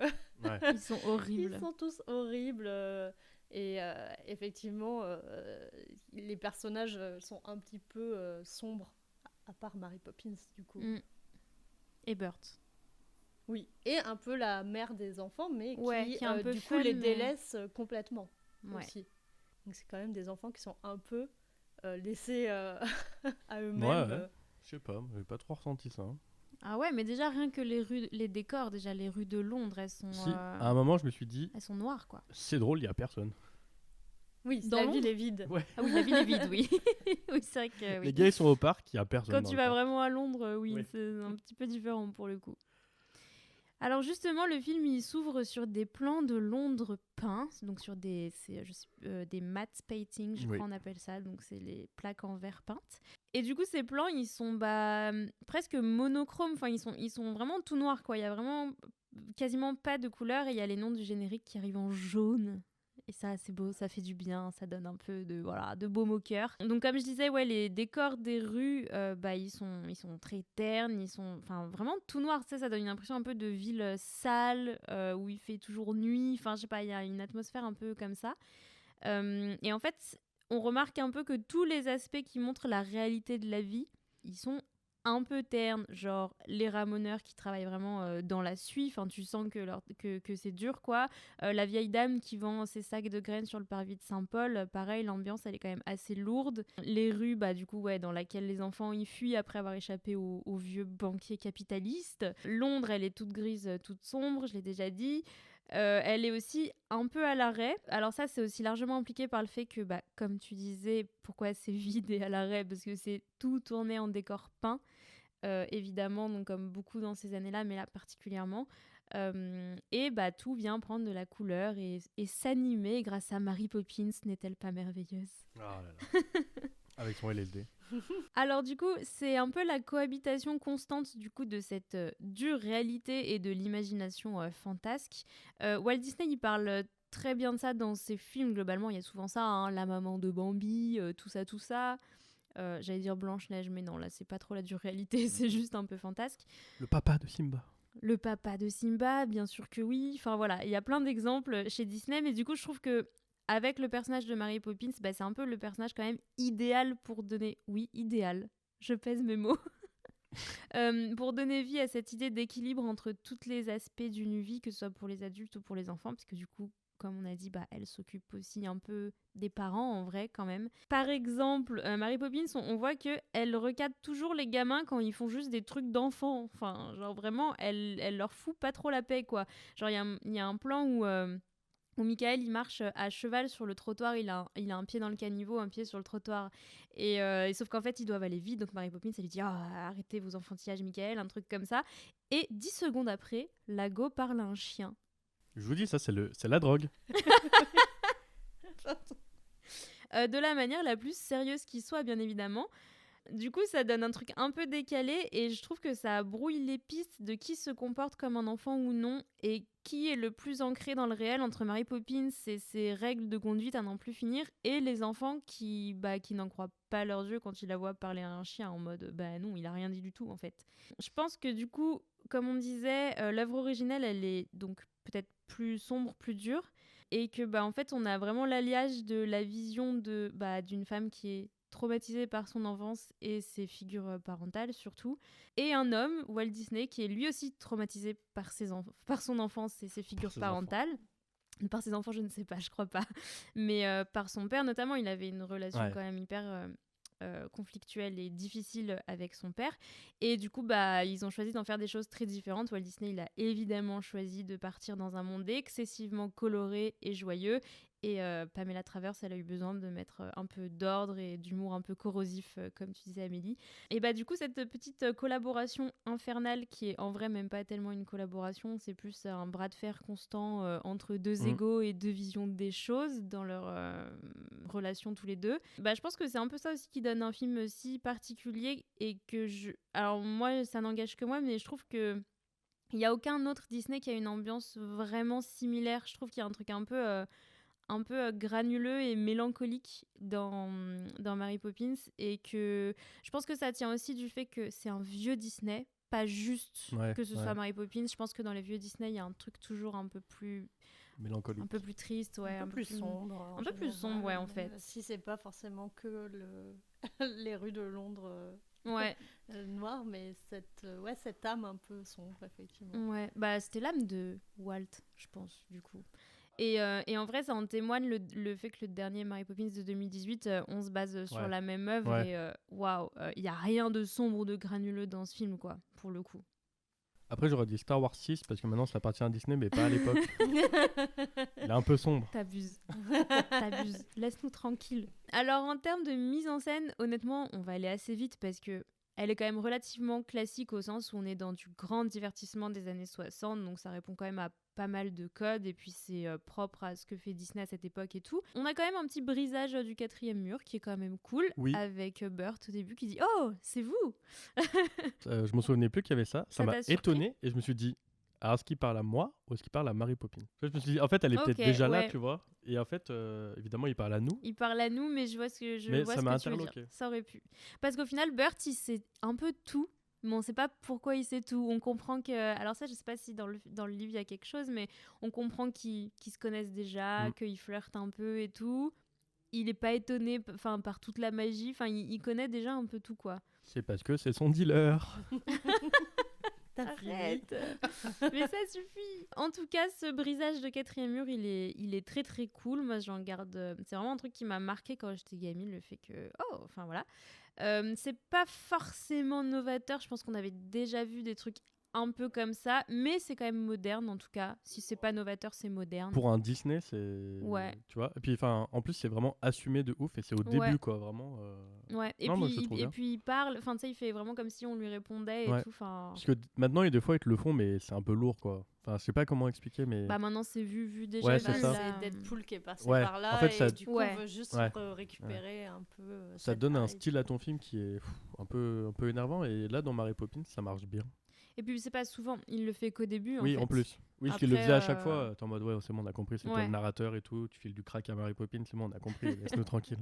Ils sont horribles. Ils sont tous horribles. Et effectivement, les personnages sont un petit peu sombres, à part Mary Poppins, du coup. Et Bert. Oui, et un peu la mère des enfants, mais qui un peu du coup, les délaisse complètement aussi. Donc c'est quand même des enfants qui sont un peu laissés à eux-mêmes. Ouais. Je sais pas, j'ai pas trop ressenti ça. Ah ouais, mais déjà rien que les décors, déjà les rues de Londres, elles sont... Si, à un moment je me suis dit... Elles sont noires, quoi. C'est drôle, il y a personne. Oui, la ville est vide. Ouais. Ah oui, la ville est vide, oui. Oui, c'est vrai que... Oui. Les gars, ils sont au parc, il y a personne. Quand tu vas vraiment à Londres, oui, c'est un petit peu différent pour le coup. Alors justement, le film, il s'ouvre sur des plans de Londres peints, donc sur des matte paintings, je crois on appelle ça, donc c'est les plaques en verre peintes. Et du coup, ces plans, ils sont presque monochromes, enfin ils sont vraiment tout noirs, quoi. Il y a vraiment quasiment pas de couleur et il y a les noms du générique qui arrivent en jaune. Et ça, c'est beau, ça fait du bien, ça donne un peu de baume au cœur. Donc comme je disais, les décors des rues, ils sont très ternes, ils sont vraiment tout noirs, tu sais, ça donne une impression un peu de ville sale, où il fait toujours nuit, enfin je sais pas, il y a une atmosphère un peu comme ça. Et en fait, on remarque un peu que tous les aspects qui montrent la réalité de la vie, ils sont un peu ternes, genre les ramoneurs qui travaillent vraiment dans la suie, enfin tu sens que c'est dur quoi. La vieille dame qui vend ses sacs de graines sur le parvis de Saint-Paul, pareil, l'ambiance elle est quand même assez lourde. Les rues, bah du coup ouais, dans laquelle les enfants y fuient après avoir échappé aux vieux banquiers capitalistes. Londres, elle est toute grise, toute sombre, je l'ai déjà dit. Elle est aussi un peu à l'arrêt. Alors ça, c'est aussi largement impliqué par le fait que, bah, comme tu disais, pourquoi c'est vide et à l'arrêt, parce que c'est tout tourné en décor peint, évidemment, donc comme beaucoup dans ces années-là, mais là particulièrement. Et bah, tout vient prendre de la couleur et s'animer grâce à Mary Poppins, n'est-elle pas merveilleuse? Oh là là. Avec son LSD. Alors du coup, c'est un peu la cohabitation constante du coup de cette dure réalité et de l'imagination fantasque. Walt Disney, il parle très bien de ça dans ses films. Globalement, il y a souvent ça, hein, la maman de Bambi, tout ça, tout ça. J'allais dire Blanche-Neige, mais non, là, c'est pas trop la dure réalité, c'est juste un peu fantasque. Le papa de Simba. Le papa de Simba, bien sûr que oui. Enfin voilà, il y a plein d'exemples chez Disney, mais du coup, je trouve que avec le personnage de Mary Poppins, bah, c'est un peu le personnage quand même idéal pour donner... Oui, idéal. Je pèse mes mots. Pour donner vie à cette idée d'équilibre entre tous les aspects d'une vie, que ce soit pour les adultes ou pour les enfants, parce que du coup, comme on a dit, bah, elle s'occupe aussi un peu des parents en vrai quand même. Par exemple, Mary Poppins, on voit qu'elle recadre toujours les gamins quand ils font juste des trucs d'enfants. Enfin, genre vraiment, elle leur fout pas trop la paix, quoi. Genre, il y a un plan où Michael, il marche à cheval sur le trottoir, il a un pied dans le caniveau, un pied sur le trottoir. Et sauf qu'en fait, ils doivent aller vite, donc Mary Poppins, elle lui dit « arrêtez vos enfantillages, Michael », un truc comme ça. Et 10 secondes après, Lago parle à un chien. Je vous dis, ça, c'est la drogue. De la manière la plus sérieuse qui soit, bien évidemment. Du coup, ça donne un truc un peu décalé et je trouve que ça brouille les pistes de qui se comporte comme un enfant ou non et qui est le plus ancré dans le réel entre Mary Poppins et ses règles de conduite à n'en plus finir et les enfants qui n'en croient pas leurs yeux quand ils la voient parler à un chien en mode bah non, il a rien dit du tout en fait. Je pense que du coup, comme on disait, l'œuvre originelle, elle est donc peut-être plus sombre, plus dure et que bah en fait, on a vraiment l'alliage de la vision d'une femme qui est traumatisé par son enfance et ses figures parentales surtout, et un homme, Walt Disney, qui est lui aussi traumatisé par son enfance et ses figures parentales. Par ses enfants, je ne sais pas, je crois pas. Mais par son père, notamment, il avait une relation quand même hyper conflictuelle et difficile avec son père. Et du coup, bah, ils ont choisi d'en faire des choses très différentes. Walt Disney, il a évidemment choisi de partir dans un monde excessivement coloré et joyeux. Et Pamela Travers, elle a eu besoin de mettre un peu d'ordre et d'humour un peu corrosif, comme tu disais, Amélie. Et bah du coup, cette petite collaboration infernale, qui est en vrai même pas tellement une collaboration, c'est plus un bras de fer constant entre deux égos et deux visions des choses dans leur relation tous les deux. Bah je pense que c'est un peu ça aussi qui donne un film si particulier et que Alors moi, ça n'engage que moi, mais je trouve que il n'y a aucun autre Disney qui a une ambiance vraiment similaire. Je trouve qu'il y a un truc un peu granuleux et mélancolique dans Mary Poppins et que je pense que ça tient aussi du fait que c'est un vieux Disney, pas juste que ce soit Mary Poppins. Je pense que dans les vieux Disney, il y a un truc toujours un peu plus mélancolique, un peu plus triste, un peu plus sombre. Un peu plus sombre, ouais, en fait. Si c'est pas forcément que les rues de Londres noires, mais cette âme un peu sombre, effectivement. Ouais, bah c'était l'âme de Walt, je pense, du coup. Et en vrai, ça en témoigne le fait que le dernier Mary Poppins de 2018, on se base sur la même œuvre et waouh, il y a rien de sombre ou de granuleux dans ce film, quoi, pour le coup. Après, j'aurais dit Star Wars 6 parce que maintenant ça appartient à Disney, mais pas à l'époque. Il est un peu sombre. T'abuses. Laisse-nous tranquille. Alors, en termes de mise en scène, honnêtement, on va aller assez vite parce que elle est quand même relativement classique au sens où on est dans du grand divertissement des années 60, donc ça répond quand même à pas mal de codes et puis c'est propre à ce que fait Disney à cette époque et tout. On a quand même un petit brisage du 4e mur qui est quand même cool, avec Burt au début qui dit « Oh, c'est vous !» Je me souvenais plus qu'il y avait ça. Ça m'a surpris étonné et je me suis dit alors est-ce qu'il parle à moi ou est-ce qu'il parle à Mary Poppins? Je me suis dit en fait elle est peut-être déjà là, tu vois. Et en fait évidemment il parle à nous. Il parle à nous, mais je vois ce que tu veux dire. Ça aurait pu. Parce qu'au final Burt il sait un peu tout. Mais on ne sait pas pourquoi il sait tout. On comprend que... Alors ça, je ne sais pas si dans le livre, il y a quelque chose, mais on comprend qu'ils se connaissent déjà, qu'ils flirtent un peu et tout. Il n'est pas étonné par toute la magie. Enfin, il connaît déjà un peu tout, quoi. C'est parce que c'est son dealer. T'as fini. Arrête. Mais ça suffit. En tout cas, ce brisage de quatrième mur, il est très très cool. Moi, j'en garde. C'est vraiment un truc qui m'a marqué quand j'étais gamine, le fait que. Oh, enfin voilà. C'est pas forcément novateur. Je pense qu'on avait déjà vu des trucs un peu comme ça, mais c'est quand même moderne en tout cas. Si c'est pas novateur, c'est moderne. Pour un Disney, c'est. Ouais. Tu vois. Et puis, en plus, c'est vraiment assumé de ouf et c'est au Ouais. début, quoi, vraiment. Ouais. Et Non, moi, puis, je le trouve et bien. puis il parle. Enfin, tu sais, il fait vraiment comme si on lui répondait et Ouais. tout. Enfin. Parce que maintenant, il y a des fois, ils te le font, mais c'est un peu lourd, quoi. Enfin, je sais pas comment expliquer, mais. Bah maintenant c'est vu déjà. Ouais, Bah, c'est ça. c'est Deadpool qui est passé Ouais, par là en fait, et ça- du coup Ouais. on veut juste Ouais. récupérer un peu. Ça cette donne un vibe. style à ton film qui est un peu énervant. Et là, dans Mary Poppins, ça marche bien. Et puis c'est pas souvent. Il le fait qu'au début. Oui, en en fait. plus. Oui, parce qu'il le Après, faisait à chaque fois. T'es en mode, ouais, c'est bon, on a compris, c'est toi Ouais. le narrateur et tout. Tu files du crack à Mary Poppins, c'est bon, on a compris, laisse-nous tranquille.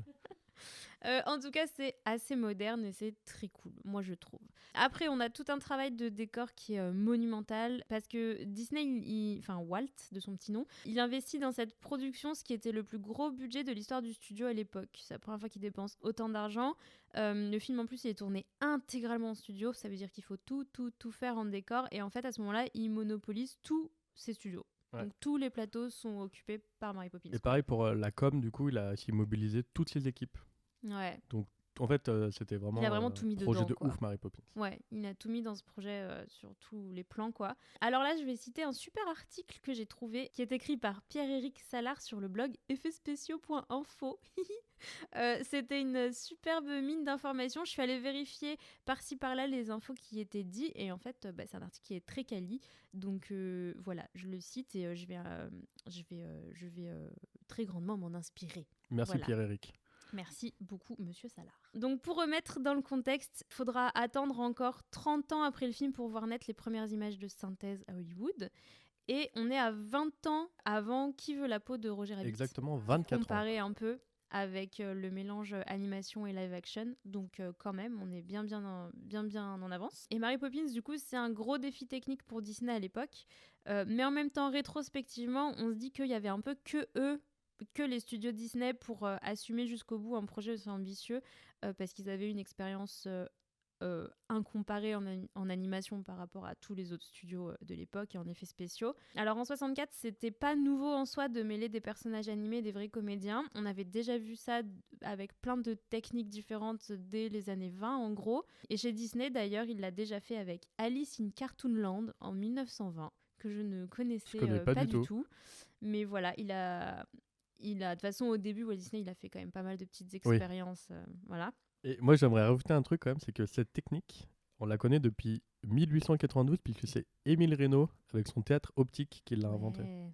En tout cas, c'est assez moderne et c'est très cool, moi je trouve. Après, on a tout un travail de décor qui est monumental parce que Disney, enfin Walt de son petit nom, il investit dans cette production ce qui était le plus gros budget de l'histoire du studio à l'époque. C'est la première fois qu'il dépense autant d'argent. Le film en plus il est tourné intégralement en studio, ça veut dire qu'il faut tout faire en décor et en fait à ce moment-là, il monopolise tous ses studios. Ouais. Donc tous les plateaux sont occupés par Mary Poppins. Et pareil pour la com, du coup, il a aussi mobilisé toutes ses équipes. Ouais. En fait, c'était vraiment, Il a vraiment tout mis projet dedans, de quoi. ouf, Mary Poppins. Ouais, il a tout mis dans ce projet sur tous les plans, quoi. Alors là, je vais citer un super article que j'ai trouvé, qui est écrit par Pierre-Éric Salard sur le blog effetspéciaux.info. C'était une superbe mine d'informations. Je suis allée vérifier par-ci par-là les infos qui étaient dites, et en fait, c'est un article qui est très quali. Donc voilà, je le cite et je vais très grandement m'en inspirer. Merci Voilà. Pierre-Éric. Merci beaucoup, monsieur Salard. Donc, pour remettre dans le contexte, il faudra attendre encore 30 ans après le film pour voir naître les premières images de synthèse à Hollywood. Et on est à 20 ans avant Qui veut la peau de Roger Rabbit. Exactement 24 ans. Comparé un peu avec le mélange animation et live action. Donc, quand même, on est bien en avance. Et Mary Poppins, du coup, c'est un gros défi technique pour Disney à l'époque. Mais en même temps, rétrospectivement, on se dit qu'il y avait un peu que les studios Disney pour assumer jusqu'au bout un projet aussi ambitieux parce qu'ils avaient une expérience incomparée en animation par rapport à tous les autres studios de l'époque et en effets spéciaux. Alors en 64, c'était pas nouveau en soi de mêler des personnages animés et des vrais comédiens. On avait déjà vu ça avec plein de techniques différentes dès les années 20 en gros. Et chez Disney d'ailleurs, il l'a déjà fait avec Alice in Cartoonland en 1920 que je ne connaissais connais pas du tout. Mais voilà, il a de toute façon, au début, Walt Disney, il a fait quand même pas mal de petites expériences. Voilà. Et moi, j'aimerais rajouter un truc quand même, c'est que cette technique, on la connaît depuis 1892, puisque c'est Émile Reynaud, avec son théâtre optique, qui l'a inventé. Ouais.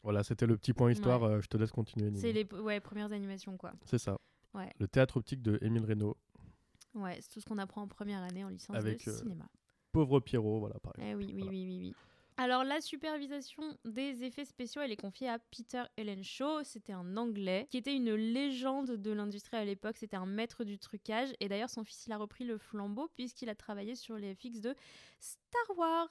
Voilà, c'était le petit point histoire. Je te laisse continuer. Nina. C'est les premières animations, quoi. C'est ça. Ouais. Le théâtre optique de Émile Reynaud. Ouais, c'est tout ce qu'on apprend en première année en licence Avec, de cinéma. Pauvre Pierrot, voilà, pareil. Eh oui. Voilà. Oui. Alors, la supervision des effets spéciaux, elle est confiée à Peter Ellenshaw. C'était un Anglais qui était une légende de l'industrie à l'époque. C'était un maître du trucage. Et d'ailleurs, son fils, il a repris le flambeau puisqu'il a travaillé sur les FX de Star Wars,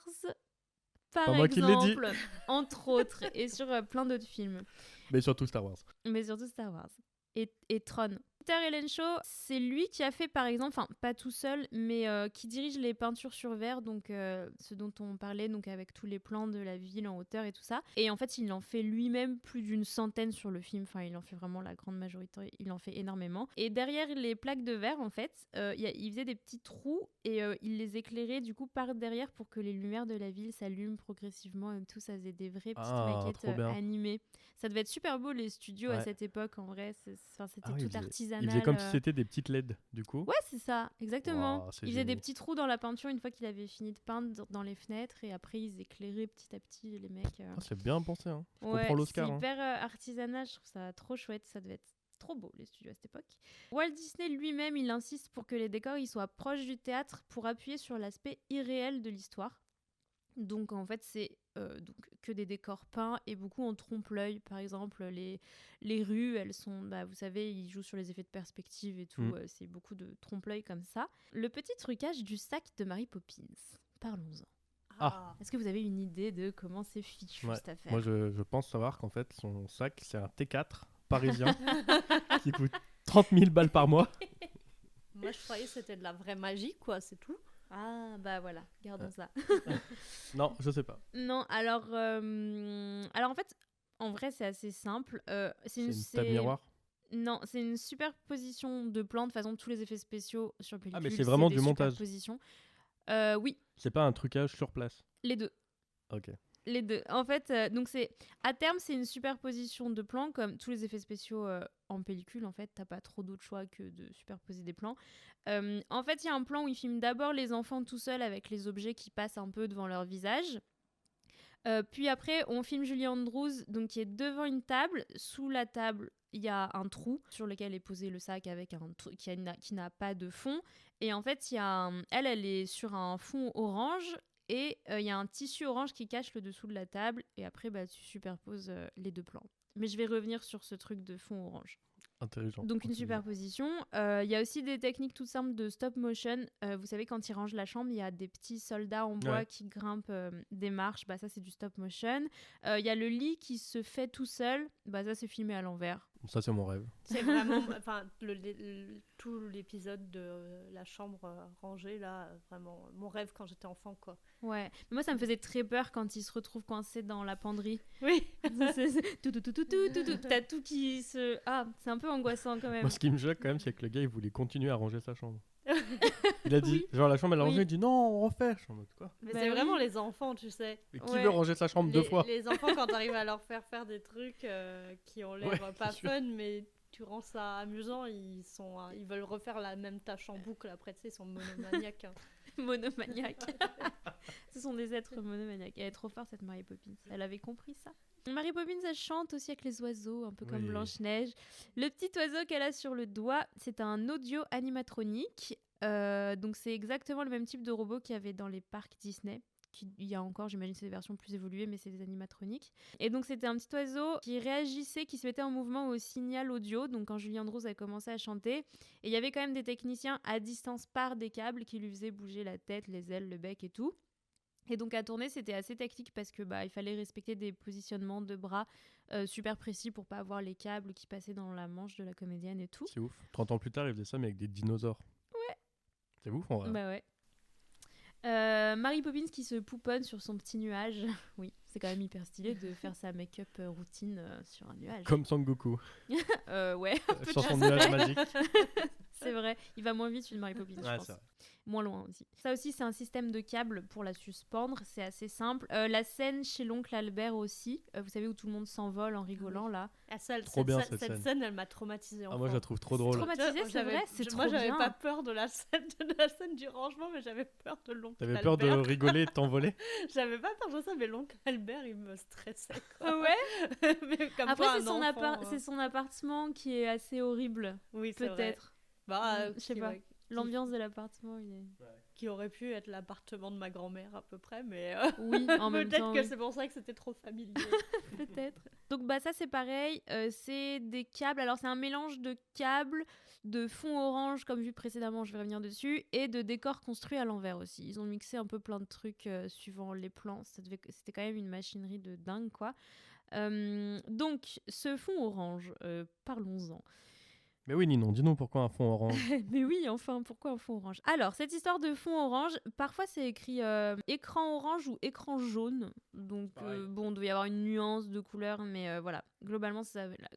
par Pas moi qui l'ai dit. exemple, entre autres, et sur plein d'autres films. Mais surtout Star Wars. Mais surtout Star Wars. Et Tron. Peter Ellenshaw, c'est lui qui a fait par exemple, enfin pas tout seul, mais qui dirige les peintures sur verre, donc ce dont on parlait, donc avec tous les plans de la ville en hauteur et tout ça. Et en fait, il en fait lui-même plus d'une centaine sur le film, enfin il en fait vraiment la grande majorité, il en fait énormément. Et derrière les plaques de verre, en fait, il faisait des petits trous et il les éclairait du coup par derrière pour que les lumières de la ville s'allument progressivement et tout, ça faisait des vraies petites maquettes trop bien. animées. Ça devait être super beau les studios à Ouais. cette époque, en vrai, c'était Ah oui, tout artisanal. Il faisait comme si c'était des petites LED, du coup. Ouais, c'est ça, exactement. Wow, c'est Il faisait des génial. petits trous dans la peinture une fois qu'il avait fini de peindre dans les fenêtres et après ils éclairaient petit à petit les mecs. Ah, c'est bien pensé, hein. Je Ouais, comprends l'Oscar. c'est hein. hyper artisanal, je trouve ça trop chouette, ça devait être trop beau les studios à cette époque. Walt Disney lui-même, il insiste pour que les décors ils soient proches du théâtre pour appuyer sur l'aspect irréel de l'histoire. Donc en fait c'est donc que des décors peints et beaucoup en trompe-l'œil. Par exemple les rues, elles sont, vous savez, ils jouent sur les effets de perspective et tout, c'est beaucoup de trompe-l'œil comme ça. Le petit trucage du sac de Mary Poppins, parlons-en. Ah. Est-ce que vous avez une idée de comment c'est fichu Ouais. cette affaire? Moi, je pense savoir qu'en fait, son sac, c'est un T4 parisien qui coûte 30 000 balles par mois. Moi, je croyais que c'était de la vraie magie, quoi, c'est tout. Ah, bah voilà, gardons ça. Non, je sais pas. Non, alors en fait, en vrai, c'est assez simple. C'est une table miroir. Non, c'est une superposition de plans. De toute façon, tous les effets spéciaux sur pellicule, mais c'est vraiment des du montage. superpositions. Oui, C'est pas un trucage sur place. les deux. Ok. Les deux. En fait, donc à terme, c'est une superposition de plans, comme tous les effets spéciaux en pellicule. En fait, t'as pas trop d'autre choix que de superposer des plans. En fait, il y a un plan où il filme d'abord les enfants tout seuls avec les objets qui passent un peu devant leur visage. Puis après, on filme Julie Andrews, donc qui est devant une table. Sous la table, il y a un trou sur lequel est posé le sac avec qui n'a pas de fond. Et en fait, elle est sur un fond orange. Et il y a un tissu orange qui cache le dessous de la table. Et après, tu superposes les deux plans. Mais je vais revenir sur ce truc de fond orange. Intelligent. Donc une superposition. Il y a aussi des techniques toutes simples de stop motion. Vous savez, quand ils rangent la chambre, il y a des petits soldats en bois qui grimpent des marches. Ça, c'est du stop motion. Il y a le lit qui se fait tout seul. Ça, c'est filmé à l'envers. Ça, c'est mon rêve. C'est vraiment, enfin, tout l'épisode de la chambre rangée, là, vraiment, mon rêve quand j'étais enfant, quoi. Ouais, mais moi ça me faisait très peur quand ils se retrouvent coincés dans la penderie. Oui. T'as tout qui se... Ah, c'est un peu angoissant quand même. Moi, ce qui me choque quand même, c'est que le gars, il voulait continuer à ranger sa chambre. Il a dit, genre la chambre elle est rangée, il dit non, on refait. Je suis en mode quoi. Mais c'est vraiment les enfants, tu sais. Mais qui veut ranger sa chambre deux fois? Les enfants, quand t'arrives à leur faire des trucs qui ont l'air pas fun, mais tu rends ça amusant, ils veulent refaire la même tâche en boucle. Après, tu sais, ils sont monomaniaques. Hein. Monomaniaques. Ce sont des êtres monomaniaques. Elle est trop forte, cette Mary Poppins. Elle avait compris ça. Mary Poppins, elle chante aussi avec les oiseaux, un peu comme Blanche-Neige. Le petit oiseau qu'elle a sur le doigt, c'est un audio animatronique. Donc c'est exactement le même type de robot qu'il y avait dans les parcs Disney. Il y a encore, j'imagine, c'est des versions plus évoluées, mais c'est des animatroniques. Et donc c'était un petit oiseau qui réagissait, qui se mettait en mouvement au signal audio. Donc quand Julie Andrews a commencé à chanter, et il y avait quand même des techniciens à distance par des câbles qui lui faisaient bouger la tête, les ailes, le bec et tout. Et donc à tourner, c'était assez tactique parce que il fallait respecter des positionnements de bras super précis pour pas avoir les câbles qui passaient dans la manche de la comédienne et tout. C'est ouf. 30 ans plus tard, il faisait ça mais avec des dinosaures. Ouais. C'est ouf en vrai. Bah ouais. Mary Poppins qui se pouponne sur son petit nuage. Oui, c'est quand même hyper stylé de faire sa make-up routine sur un nuage. Comme Sangoku. Ouais. Sur son nuage magique. C'est vrai. Il va moins vite une Mary Poppins, je pense. C'est vrai. Moins loin aussi. Ça aussi, c'est un système de câbles pour la suspendre. C'est assez simple. La scène chez l'oncle Albert aussi. Vous savez, où tout le monde s'envole en rigolant, là. Cette scène, elle m'a traumatisée. Moi, je la trouve trop drôle. Traumatisée, c'est vrai. C'est trop bien. Moi, j'avais pas peur de la scène du rangement, mais j'avais peur de l'oncle Albert. T'avais peur de rigoler et de t'envoler? J'avais pas peur de ça, mais l'oncle Albert, il me stressait. Quoi. Ouais. Mais comme après, c'est c'est son appartement qui est assez horrible. Oui, c'est peut-être. Vrai. Je sais pas. L'ambiance de l'appartement, il est... Qui aurait pu être l'appartement de ma grand-mère à peu près, mais oui, en même temps. Peut-être que c'est pour ça que c'était trop familier. Peut-être. Donc ça c'est pareil, c'est des câbles. Alors c'est un mélange de câbles, de fond orange comme vu précédemment, je vais revenir dessus, et de décors construits à l'envers aussi. Ils ont mixé un peu plein de trucs suivant les plans. C'était quand même une machinerie de dingue quoi. Donc ce fond orange, parlons-en. Mais oui, Ninon, dis-nous pourquoi un fond orange. Mais oui, enfin, pourquoi un fond orange? Alors, cette histoire de fond orange, parfois c'est écrit écran orange ou écran jaune. Donc, il doit y avoir une nuance de couleur, mais voilà. Globalement,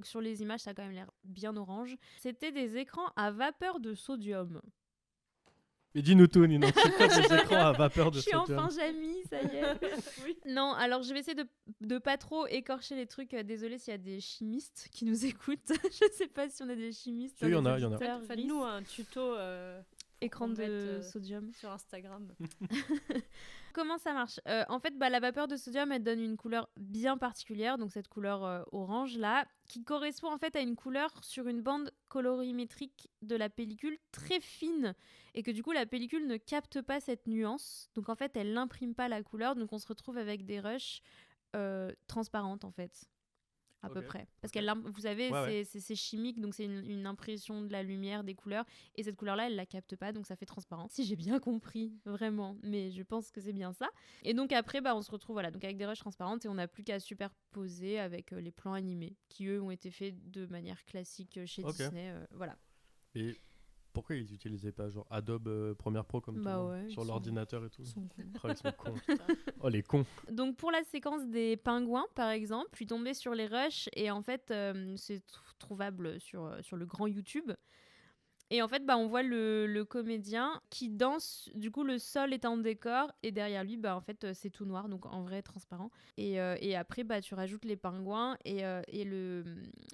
sur les images, ça a quand même l'air bien orange. C'était des écrans à vapeur de sodium. Mais dis-nous tout, Ninon, c'est quoi ces écrans à vapeur de sodium? Je suis enfin Jamie, ça y est. Oui. Non, alors je vais essayer de pas trop écorcher les trucs. Désolée s'il y a des chimistes qui nous écoutent. Je sais pas si on a des chimistes. Il y en a. Faites-nous un tuto écran de sodium sur Instagram. Comment ça marche? En fait, la vapeur de sodium, elle donne une couleur bien particulière, donc cette couleur orange là, qui correspond en fait à une couleur sur une bande colorimétrique de la pellicule très fine, et que du coup la pellicule ne capte pas cette nuance, donc en fait elle n'imprime pas la couleur, donc on se retrouve avec des rushs transparentes en fait. À peu près. Parce qu'elle, vous savez, c'est chimique, donc c'est une impression de la lumière, des couleurs. Et cette couleur-là, elle la capte pas, donc ça fait transparent. Si j'ai bien compris, vraiment. Mais je pense que c'est bien ça. Et donc après, on se retrouve donc avec des rushs transparentes et on n'a plus qu'à superposer avec les plans animés, qui eux ont été faits de manière classique chez Disney. Voilà. Et Pourquoi ils utilisaient pas genre Adobe Premiere Pro comme tout Bah le monde, ouais, sur ils l'ordinateur et tout? Ils sont cons. Oh, ils sont cons. Oh, les cons. Donc pour la séquence des pingouins, par exemple, je suis tombée sur les rushs et en fait, c'est trouvable sur le grand YouTube. Et en fait, on voit le comédien qui danse. Du coup, le sol est en décor et derrière lui, en fait, c'est tout noir, donc en vrai transparent. Et après, tu rajoutes les pingouins et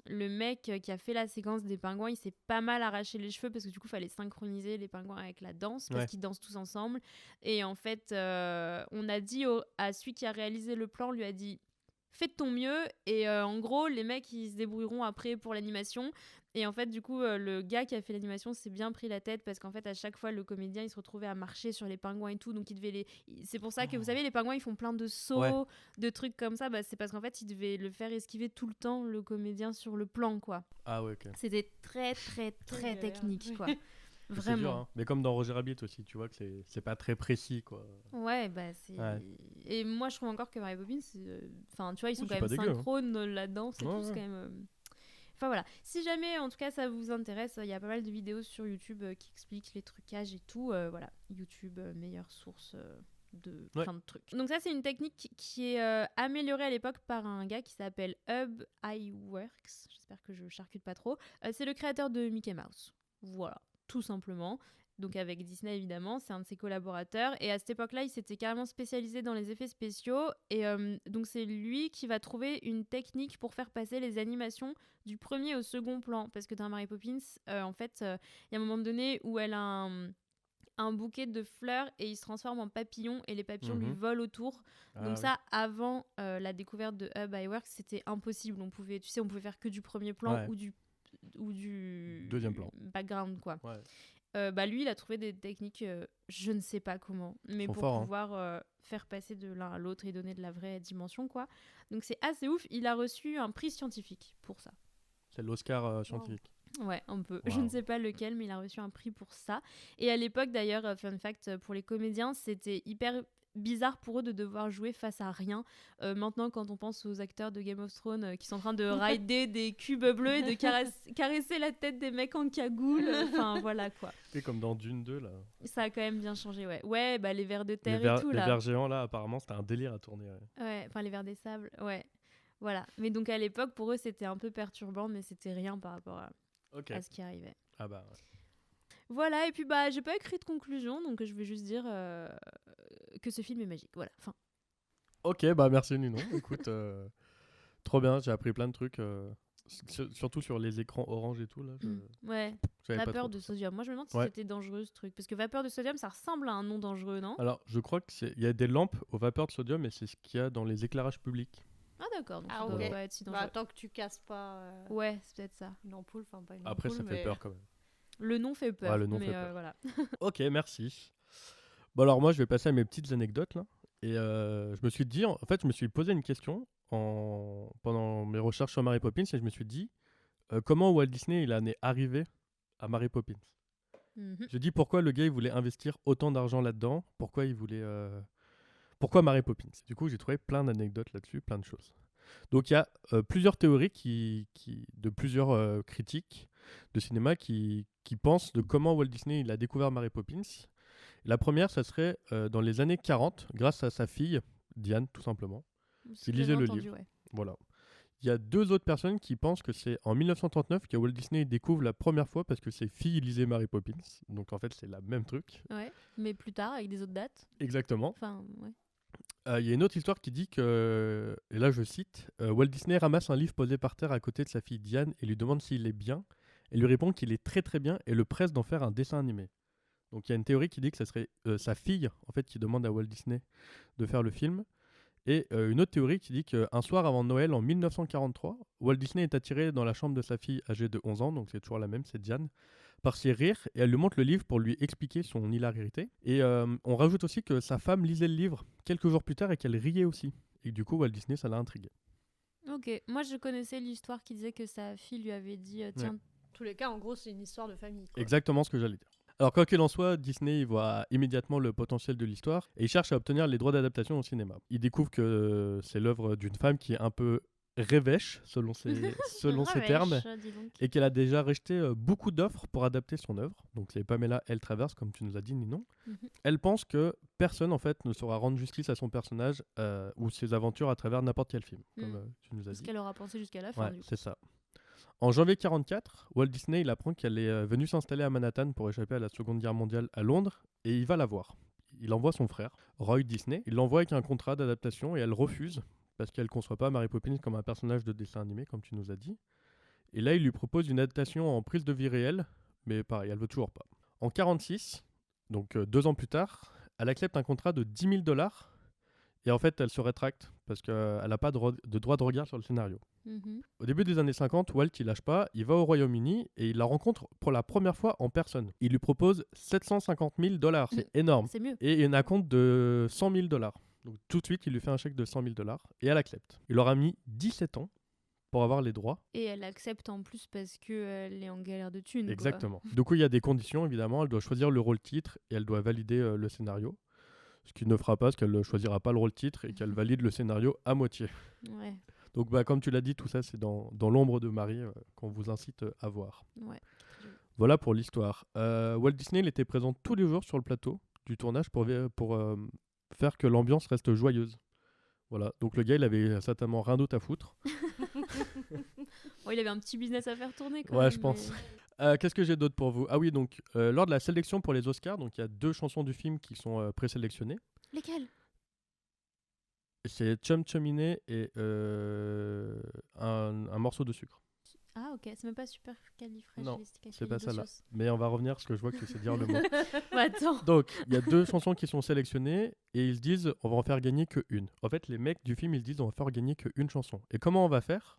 le mec qui a fait la séquence des pingouins, il s'est pas mal arraché les cheveux parce que du coup, il fallait synchroniser les pingouins avec la danse parce Ouais. qu'ils dansent tous ensemble. Et en fait, on a dit à celui qui a réalisé le plan, on lui a dit fais de ton mieux et en gros les mecs ils se débrouilleront après pour l'animation. Et en fait du coup le gars qui a fait l'animation s'est bien pris la tête parce qu'en fait à chaque fois le comédien il se retrouvait à marcher sur les pingouins et tout, donc il devait c'est pour ça que vous savez les pingouins ils font plein de sauts, Ouais. de trucs comme ça, c'est parce qu'en fait il devait le faire esquiver tout le temps le comédien sur le plan quoi. Ah ouais, ok. C'était très très très galère. technique quoi. C'est Vraiment. dur, hein. Mais comme dans Roger Rabbit aussi, tu vois que c'est pas très précis, quoi. Ouais, c'est. Ouais. Et moi, je trouve encore que Mary Poppins, enfin, tu vois, ils sont Oui, quand c'est même pas dégueu, hein. synchrones là-dedans, c'est Ouais, tout, c'est ouais. quand même. Enfin voilà. Si jamais, en tout cas, ça vous intéresse, il y a pas mal de vidéos sur YouTube qui expliquent les trucages et tout. Voilà, YouTube, meilleure source. De Ouais. plein de trucs. Donc ça, c'est une technique qui est améliorée à l'époque par un gars qui s'appelle Hub Iwerks. J'espère que je charcute pas trop. C'est le créateur de Mickey Mouse. Voilà, tout simplement. Donc avec Disney évidemment, c'est un de ses collaborateurs. Et à cette époque-là, il s'était carrément spécialisé dans les effets spéciaux. Et donc c'est lui qui va trouver une technique pour faire passer les animations du premier au second plan. Parce que dans Mary Poppins, en fait, il y a un moment donné où elle a un bouquet de fleurs et il se transforme en papillon et les papillons lui Mhm. volent autour. Ah Donc oui. ça, avant la découverte de Hub Iwerks, c'était impossible. On pouvait faire que du premier plan Ouais. ou du Deuxième plan. background quoi. Ouais. Lui, il a trouvé des techniques, je ne sais pas comment, mais Ils sont pour forts, hein. pouvoir faire passer de l'un à l'autre et donner de la vraie dimension, quoi. Donc c'est assez ouf. Il a reçu un prix scientifique pour ça. C'est l'Oscar scientifique. Ouais, un peu. Je Wow. ne sais pas lequel, mais il a reçu un prix pour ça. Et à l'époque, d'ailleurs, fun fact, pour les comédiens, c'était hyper bizarre pour eux de devoir jouer face à rien. Maintenant, quand on pense aux acteurs de Game of Thrones qui sont en train de rider des cubes bleus et de caresser la tête des mecs en cagoule, enfin voilà quoi. C'est comme dans Dune 2, là. Ça a quand même bien changé, ouais. Ouais, les vers de Les terre vers, et tout, les là. vers géants, là, apparemment, c'était un délire à tourner. Ouais. Ouais, enfin les vers des sables, ouais. Voilà. Mais donc à l'époque, pour eux, c'était un peu perturbant, mais c'était rien par rapport Ok. à ce qui arrivait. Ah bah. Ouais. Voilà, et puis j'ai pas écrit de conclusion, donc je vais juste dire que ce film est magique. Voilà, fin. Ok, bah merci Ninon. Écoute, trop bien, j'ai appris plein de trucs. Surtout sur les écrans orange et tout, là. Ouais, J'avais pas vapeur trop. de sodium. Moi, je me demande si Ouais. c'était dangereux ce truc. Parce que vapeur de sodium, ça ressemble à un nom dangereux, non? Alors, je crois qu'il y a des lampes aux vapeurs de sodium et c'est ce qu'il y a dans les éclairages publics. Ah, d'accord, donc Ah, ça doit ok. pas être si dangereux. Tant que tu casses pas Ouais, c'est peut-être ça. une ampoule, enfin pas une Après, ampoule, ça fait mais- peur quand même. Le nom fait peur. Ouais, le nom mais fait peur. voilà. Ok, merci. Bon, alors moi, je vais passer à mes petites anecdotes là. Et je me suis dit, en fait, je me suis posé une question pendant mes recherches sur Mary Poppins et je me suis dit, comment Walt Disney il en est arrivé à Mary Poppins. Mhm. Je dis pourquoi le gars il voulait investir autant d'argent là-dedans, pourquoi pourquoi Mary Poppins. Du coup, j'ai trouvé plein d'anecdotes là-dessus, plein de choses. Donc il y a plusieurs théories de plusieurs critiques de cinéma qui pensent de comment Walt Disney il a découvert Mary Poppins. La première, ça serait dans les années 40, grâce à sa fille, Diane, tout simplement. Ce que lisait j'ai le entendu, livre. ouais. Voilà. Il y a deux autres personnes qui pensent que c'est en 1939 que Walt Disney découvre la première fois parce que ses filles lisaient Mary Poppins. Donc en fait, c'est la même truc. Ouais, mais plus tard, avec des autres dates. Exactement. Enfin, ouais. Il y a une autre histoire qui dit que, et là je cite, Walt Disney ramasse un livre posé par terre à côté de sa fille Diane et lui demande s'il est bien. Elle lui répond qu'il est très très bien et le presse d'en faire un dessin animé. Donc il y a une théorie qui dit que ce serait sa fille en fait qui demande à Walt Disney de faire le film. Et une autre théorie qui dit qu'un soir avant Noël en 1943, Walt Disney est attiré dans la chambre de sa fille âgée de 11 ans, donc c'est toujours la même, c'est Diane, par ses rires, et elle lui montre le livre pour lui expliquer son hilarité. Et on rajoute aussi que sa femme lisait le livre quelques jours plus tard et qu'elle riait aussi. Et du coup, Walt Disney, ça l'a intrigué. Ok, moi je connaissais l'histoire qui disait que sa fille lui avait dit tiens, En tous les cas, en gros, c'est une histoire de famille. Quoi. Exactement ce que j'allais dire. Alors quoi qu'il en soit, Disney il voit immédiatement le potentiel de l'histoire et il cherche à obtenir les droits d'adaptation au cinéma. Il découvre que c'est l'œuvre d'une femme qui est un peu rêvèche, selon ses termes, Dis donc. et qu'elle a déjà rejeté beaucoup d'offres pour adapter son œuvre. Donc c'est Pamela L. Travers, comme tu nous as dit, Ninon. Mhm. Elle pense que personne en fait ne saura rendre justice à son personnage ou ses aventures à travers n'importe quel film, comme tu nous as C'est ce dit. qu'elle aura pensé jusqu'à la fin. Ouais, Du coup. c'est ça. En janvier 1944, Walt Disney il apprend qu'elle est venue s'installer à Manhattan pour échapper à la Seconde Guerre mondiale à Londres, et il va la voir. Il envoie son frère, Roy Disney. Il l'envoie avec un contrat d'adaptation et elle refuse parce qu'elle ne conçoit pas Mary Poppins comme un personnage de dessin animé, comme tu nous as dit. Et là, il lui propose une adaptation en prise de vie réelle, mais pareil, elle veut toujours pas. En 1946, donc 2 ans plus tard, elle accepte un contrat de $10 000 et en fait, elle se rétracte parce qu'elle n'a pas de droit de regard sur le scénario. Mhm. Au début des années 50, Walt il lâche pas, il va au Royaume-Uni et il la rencontre pour la première fois en personne. Il lui propose $750 000, c'est énorme. C'est mieux. Et un compte de $100 000. Donc tout de suite, il lui fait un chèque de $100 000 et elle accepte. Il aura mis 17 ans pour avoir les droits. Et elle accepte en plus parce qu'elle est en galère de thunes. quoi. Exactement. Du coup, il y a des conditions, évidemment. Elle doit choisir le rôle titre et elle doit valider le scénario. Ce qu'il ne fera pas, parce qu'elle ne choisira pas le rôle titre et qu'elle valide le scénario à moitié. Ouais, Donc, comme tu l'as dit, tout ça, c'est dans l'ombre de Marie qu'on vous incite à voir. ouais. Voilà pour l'histoire. Walt Disney il était présent tous les jours sur le plateau du tournage pour faire que l'ambiance reste joyeuse. Voilà. Donc, le gars, il avait certainement rien d'autre à foutre. Bon, il avait un petit business à faire tourner quand Ouais, même. je pense. mais- Qu'est-ce que j'ai d'autre pour vous? Ah oui, donc lors de la sélection pour les Oscars, donc il y a 2 chansons du film qui sont présélectionnées. Lesquels? C'est Chum Chumine et un morceau de sucre. Ah ok, c'est même pas super Non, c'est pas celle-là. Mais on va revenir parce que je vois que tu sais dire le mot. Attends. Donc, il y a 2 chansons qui sont sélectionnées et ils se disent on va en faire gagner que une. En fait, les mecs du film ils se disent on va faire gagner qu'une chanson. Et comment on va faire?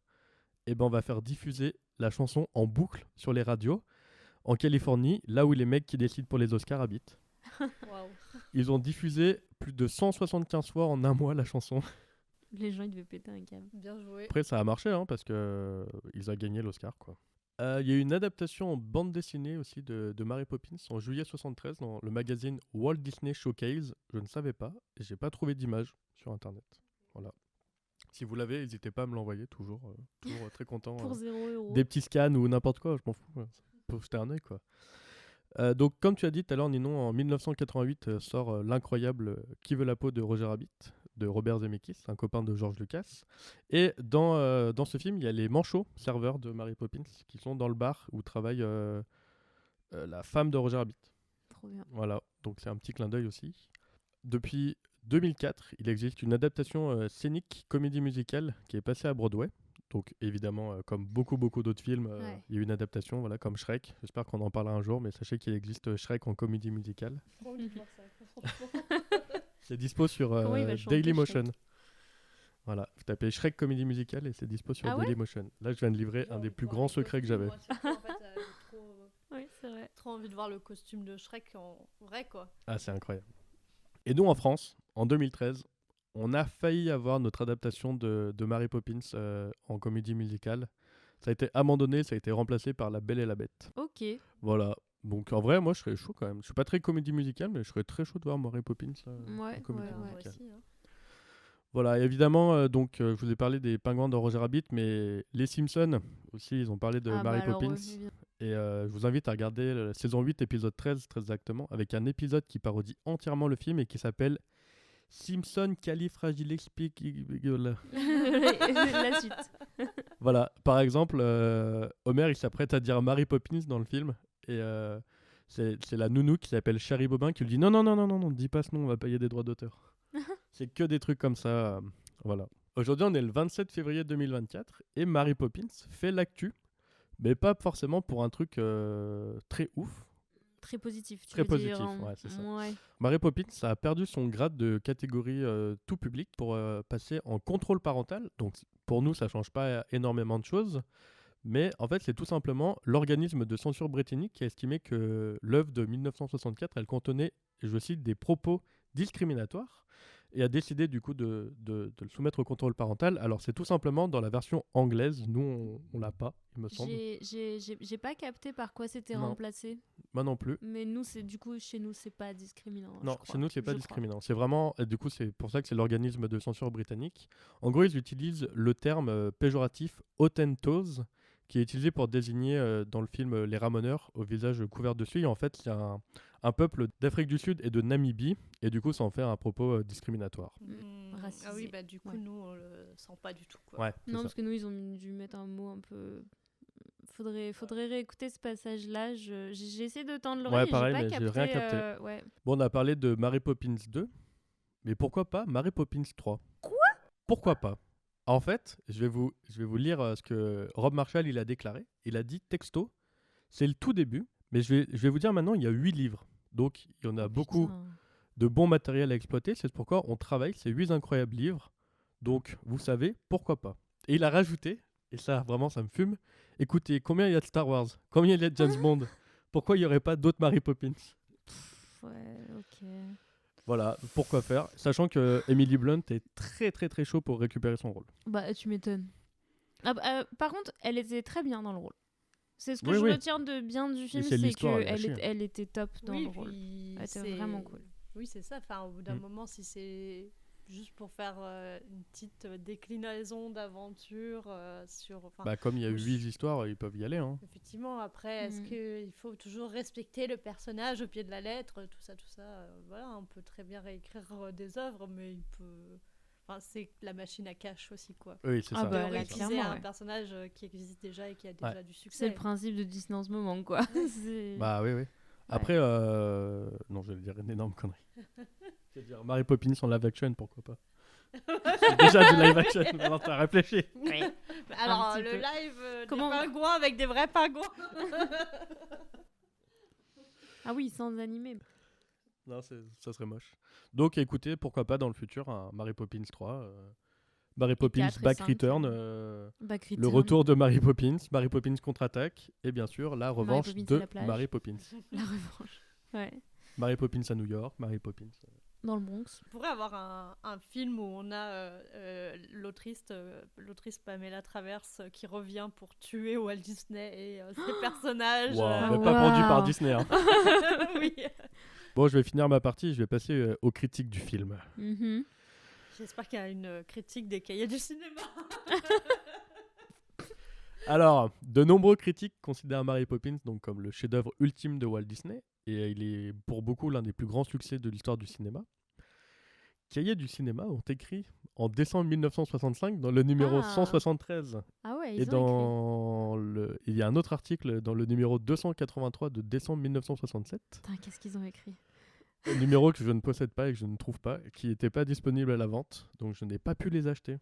Eh ben, on va faire diffuser la chanson en boucle sur les radios en Californie, là où les mecs qui décident pour les Oscars habitent. Waouh. Ils ont diffusé plus de 175 fois en un mois la chanson. Les gens ils devaient péter un câble. Bien joué. Après, ça a marché hein, parce que ils ont gagné l'Oscar, quoi. Il y a eu une adaptation en bande dessinée aussi de Mary Poppins en juillet 73 dans le magazine Walt Disney Showcase. Je ne savais pas et j'ai pas trouvé d'image sur internet. Voilà. Si vous l'avez, n'hésitez pas à me l'envoyer, toujours très content. Pour 0 €. Des petits scans ou n'importe quoi, je m'en fous. Pour jeter un œil, quoi. Donc, comme tu as dit tout à l'heure, Ninon, en 1988 sort l'incroyable Qui veut la peau de Roger Rabbit de Robert Zemeckis, un copain de George Lucas. Et dans ce film, il y a les manchots, serveurs de Mary Poppins, qui sont dans le bar où travaille la femme de Roger Rabbit. Trop bien. Voilà, donc c'est un petit clin d'œil aussi. Depuis 2004, il existe une adaptation scénique, comédie musicale, qui est passée à Broadway. Donc évidemment, comme beaucoup d'autres films, Ouais. il y a eu une adaptation, voilà, comme Shrek. J'espère qu'on en parlera un jour, mais sachez qu'il existe Shrek en comédie musicale. Trop envie de voir ça, franchement. C'est dispo sur Comment il va chanter, Dailymotion. Shrek? Voilà, vous tapez Shrek comédie musicale et c'est dispo sur Ah ouais Dailymotion. Là, je viens de livrer un des plus grands secrets que j'avais. Moi, surtout, en fait, j'ai Oui, c'est vrai. trop envie de voir le costume de Shrek en vrai, quoi. Ah, c'est incroyable. Et nous, en France, en 2013, on a failli avoir notre adaptation de Mary Poppins en comédie musicale. Ça a été abandonné, ça a été remplacé par La Belle et la Bête. Ok. Voilà. Donc en vrai, moi, je serais chaud quand même. Je suis pas très comédie musicale, mais je serais très chaud de voir Mary Poppins Ouais, en comédie ouais, ouais. Moi musicale. aussi, hein. Voilà, et évidemment, je vous ai parlé des pingouins de Roger Rabbit, mais les Simpsons aussi, ils ont parlé de Ah, Mary bah alors, Poppins. évidemment. Et je vous invite à regarder la saison 8, épisode 13, très exactement, avec un épisode qui parodie entièrement le film et qui s'appelle Simpson Califragilisticexpialidocious. La suite. Voilà, par exemple, Homer, il s'apprête à dire Mary Poppins dans le film, et c'est la nounou qui s'appelle Charlie Bobin qui lui dit non, dis pas ce nom, on va payer des droits d'auteur. C'est que des trucs comme ça, voilà. Aujourd'hui, on est le 27 février 2024, et Mary Poppins fait l'actu, mais pas forcément pour un truc très ouf. Très positif, tu Très veux dire, positif, hein. ouais, c'est ça. Ouais. Mary Poppins a perdu son grade de catégorie tout public pour passer en contrôle parental. Donc pour nous, ça change pas énormément de choses. Mais en fait, c'est tout simplement l'organisme de censure britannique qui a estimé que l'œuvre de 1964, elle contenait, je cite, des propos discriminatoires et a décidé du coup de le soumettre au contrôle parental. Alors c'est tout simplement dans la version anglaise. Nous, on l'a pas, il me semble. J'ai pas capté par quoi c'était Non. remplacé. Moi non plus. Mais nous, chez nous, c'est pas discriminant. Non, je crois. chez nous, c'est pas Je crois. discriminant. C'est vraiment, et du coup, c'est pour ça que c'est l'organisme de censure britannique. En gros, ils utilisent le terme péjoratif Hottentots, qui est utilisé pour désigner dans le film les ramoneurs au visage couvert de suie. En fait, il y a un peuple d'Afrique du Sud et de Namibie, et du coup, ça en fait un propos discriminatoire. Racisé. Ah oui, bah du coup, Ouais. nous, on le sent pas du tout, quoi. Ouais, c'est Non, ça. parce que nous, ils ont dû mettre un mot un peu. Faudrait réécouter ce passage-là. J'ai essayé de tendre l'oreille. Ouais, et pareil, j'ai mais pas j'ai rien capté, capté. ouais. Bon, on a parlé de Mary Poppins 2, mais pourquoi pas Mary Poppins 3 ? Quoi ? Pourquoi pas ? En fait, je vais vous lire ce que Rob Marshall il a déclaré. Il a dit texto, c'est le tout début, mais je vais vous dire maintenant, il y a 8 livres. Donc, il y en a beaucoup Putain. de bon matériel à exploiter. C'est pourquoi on travaille ces 8 incroyables livres. Donc, vous savez, pourquoi pas. Et il a rajouté, et ça, vraiment, ça me fume, écoutez, combien il y a de Star Wars ? Combien il y a de James Bond ? Pourquoi il n'y aurait pas d'autres Mary Poppins ? Ouais, ok. Voilà, pourquoi faire, sachant que Emily Blunt est très très très chaud pour récupérer son rôle. Bah, tu m'étonnes. Par contre, elle était très bien dans le rôle. C'est ce que Oui, je oui. retiens de bien du film, c'est c'est l'histoire, elle est à chier. qu'elle était top dans Oui, le rôle. puis Elle était c'est- vraiment cool. Oui, c'est ça. Enfin, au bout d'un Mm. moment, si c'est juste pour faire une petite déclinaison d'aventure sur... Enfin, Bah, comme il y a eu oui. 8 histoires, ils peuvent y aller. Hein. effectivement, après, est-ce Mm. qu'il faut toujours respecter le personnage au pied de la lettre, tout ça, voilà, on peut très bien réécrire des œuvres, mais il peut... Enfin, c'est la machine à cash aussi, quoi. Oui, c'est Ah ça. bah, De là, réutiliser clairement, un ouais. personnage qui existe déjà et qui a déjà du succès. C'est le principe de Disney en ce moment, quoi. C'est- Bah oui, oui. Après, non, je vais dire une énorme connerie. Je vais dire Mary Poppins en live action, pourquoi pas. C'est déjà du live action, maintenant t'as réfléchi. Alors, petit le peu. live Comment- des pingouins avec des vrais pingouins. Ah oui, sans animer. Non, ça serait moche. Donc écoutez, pourquoi pas dans le futur, un Mary Poppins 3. Mary Poppins 4 et Back 5, Return. Back Le Return, retour de Mary Poppins, Mary Poppins contre-attaque, et bien sûr la revanche Poppins à de la plage. Mary Poppins. La revanche. Ouais. Mary Poppins à New York, Mary Poppins. Dans le Bronx. On pourrait avoir un film où on a l'autrice Pamela Travers qui revient pour tuer Walt Disney et ses personnages. Wow, mais Wow. pas pendu par Disney. Hein. Oui. Bon, je vais finir ma partie, je vais passer aux critiques du film. Mhm. J'espère qu'il y a une critique des cahiers du cinéma. Alors, de nombreux critiques considèrent Mary Poppins donc comme le chef-d'œuvre ultime de Walt Disney, et il est pour beaucoup l'un des plus grands succès de l'histoire du cinéma. Cahiers du cinéma ont écrit en décembre 1965 dans le numéro Ah. 173. Ah ouais, Et ils ont il y a un autre article dans le numéro 283 de décembre 1967, écrit. Putain, qu'est-ce qu'ils ont écrit? un numéro que je ne possède pas et que je ne trouve pas, qui n'était pas disponible à la vente, donc je n'ai pas pu les acheter.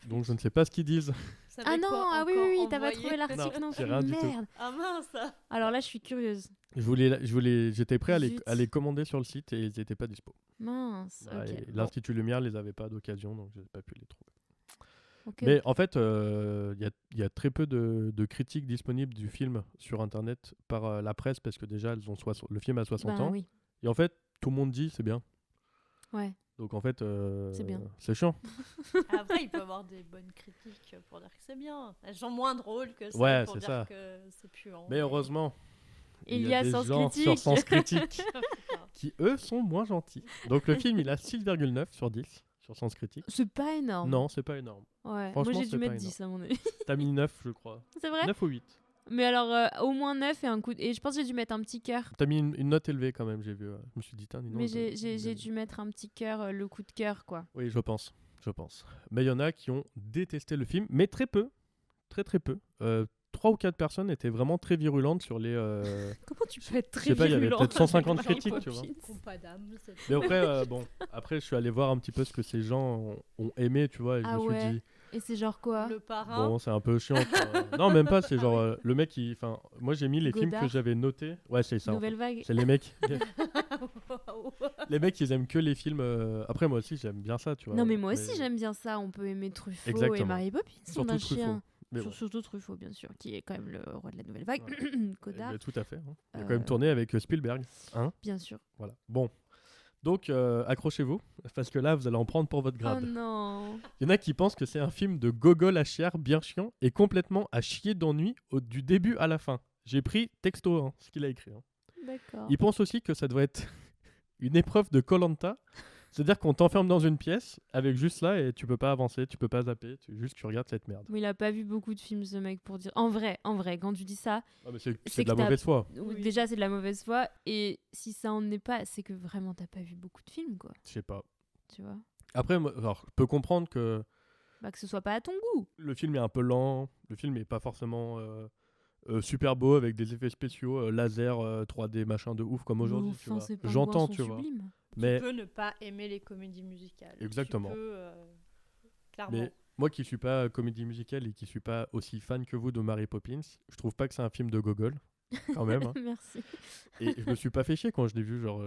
Donc je ne sais pas ce qu'ils disent. Vous savez Ah non, quoi ah oui, encore oui, oui, t'as pas envoyer trouvé l'article Non, non j'ai plus. rien du tout. Merde. Ah mince. Alors là, je suis curieuse. J'étais prêt Zut. à les commander sur le site et ils n'étaient pas dispo. Mince. Ouais, Ok. et Bon. L'Institut Lumière les avait pas d'occasion, donc je n'ai pas pu les trouver. Ok. Mais en fait, il y a très peu de critiques disponibles du film sur Internet par la presse, parce que déjà, le film a 60 Ben ans. oui. Et en fait, tout le monde dit c'est bien. Ouais. Donc en fait, C'est bien. c'est chiant. Après, il peut y avoir des bonnes critiques pour dire que c'est bien. Elles sont moins drôles que ça Ouais, pour c'est dire ça. que c'est puant. Mais heureusement, Il y a des Sens gens Critique. sur Sens Critique qui, eux, sont moins gentils. Donc le film, il a 6,9 sur 10 sur Sens Critique. C'est pas énorme. Non, c'est pas énorme. Ouais. Moi, Franchement, j'ai c'est dû pas mettre 10 à mon avis. T'as mis 9, je crois. C'est vrai? 9 ou 8. Mais alors, au moins 9 et un coup. Et je pense que j'ai dû mettre un petit cœur. T'as mis une note élevée quand même, j'ai vu. Je me suis dit, dis donc. Mais j'ai dû mettre un petit cœur, le coup de cœur, quoi. Oui, je pense. Mais il y en a qui ont détesté le film, mais très peu. Très très peu. 3 ou 4 personnes étaient vraiment très virulentes sur les... Comment tu peux être très Je sais pas, il y avait virulent peut-être 150 avec critiques, Mary tu vois. Poppins? Ils n'ont pas d'âme. Mais après, après, je suis allé voir un petit peu ce que ces gens ont aimé, tu vois, et je Ah me suis ouais. dit, Et c'est genre quoi? Le parrain. bon, c'est un peu chiant. quoi. Non, même pas, c'est genre, le mec, enfin, moi j'ai mis les films que Godard. j'avais notés. Ouais, c'est ça. en Nouvelle fait. vague. C'est les mecs. Waouh. Les mecs, ils aiment que les films. Après, moi aussi, j'aime bien ça, tu vois. Non mais moi aussi j'aime bien ça, on peut aimer Truffaut et Exactement. Mary Poppins, on Surtout a Truffaut. chien. Mais bon. Surtout Truffaut bien sûr, qui est quand même le roi de la nouvelle vague. Eh Godard, ben, tout à fait. Hein. Il a Euh, quand même tourné avec Spielberg. Hein, bien sûr. voilà. Bon. Donc, accrochez-vous, parce que là, vous allez en prendre pour votre Oh grade. non. Il y en a qui pensent que c'est un film de gogol à chier, bien chiant, et complètement à chier d'ennui du début à la fin. J'ai pris texto, hein, ce qu'il a écrit. Hein. D'accord. Il pense aussi que ça doit être une épreuve de koh-lanta. C'est-à-dire qu'on t'enferme dans une pièce avec juste là et tu peux pas avancer, tu peux pas zapper, tu regardes cette merde. Mais il a pas vu beaucoup de films, ce mec, pour dire. En vrai, quand tu dis ça, Ah, mais c'est C'est de la que t'as- mauvaise foi. Oui. déjà c'est de la mauvaise foi. Et si ça en est pas, c'est que vraiment t'as pas vu beaucoup de films, quoi. Je sais pas. Tu vois. Après, alors, je peux comprendre que Bah, que ce soit pas à ton goût. le film est un peu lent, le film est pas forcément super beau avec des effets spéciaux, laser, 3D, machin de ouf comme aujourd'hui. Tu Enfin, vois. ces pingouins J'entends, sont tu vois. sublimes. Mais, Tu peux ne pas aimer les comédies musicales. Exactement. Tu peux, clairement. mais moi qui suis pas comédie musicale et qui suis pas aussi fan que vous de Mary Poppins, je trouve pas que c'est un film de gogol, quand même. Hein. Merci. Et je me suis pas fait chier quand je l'ai vu, genre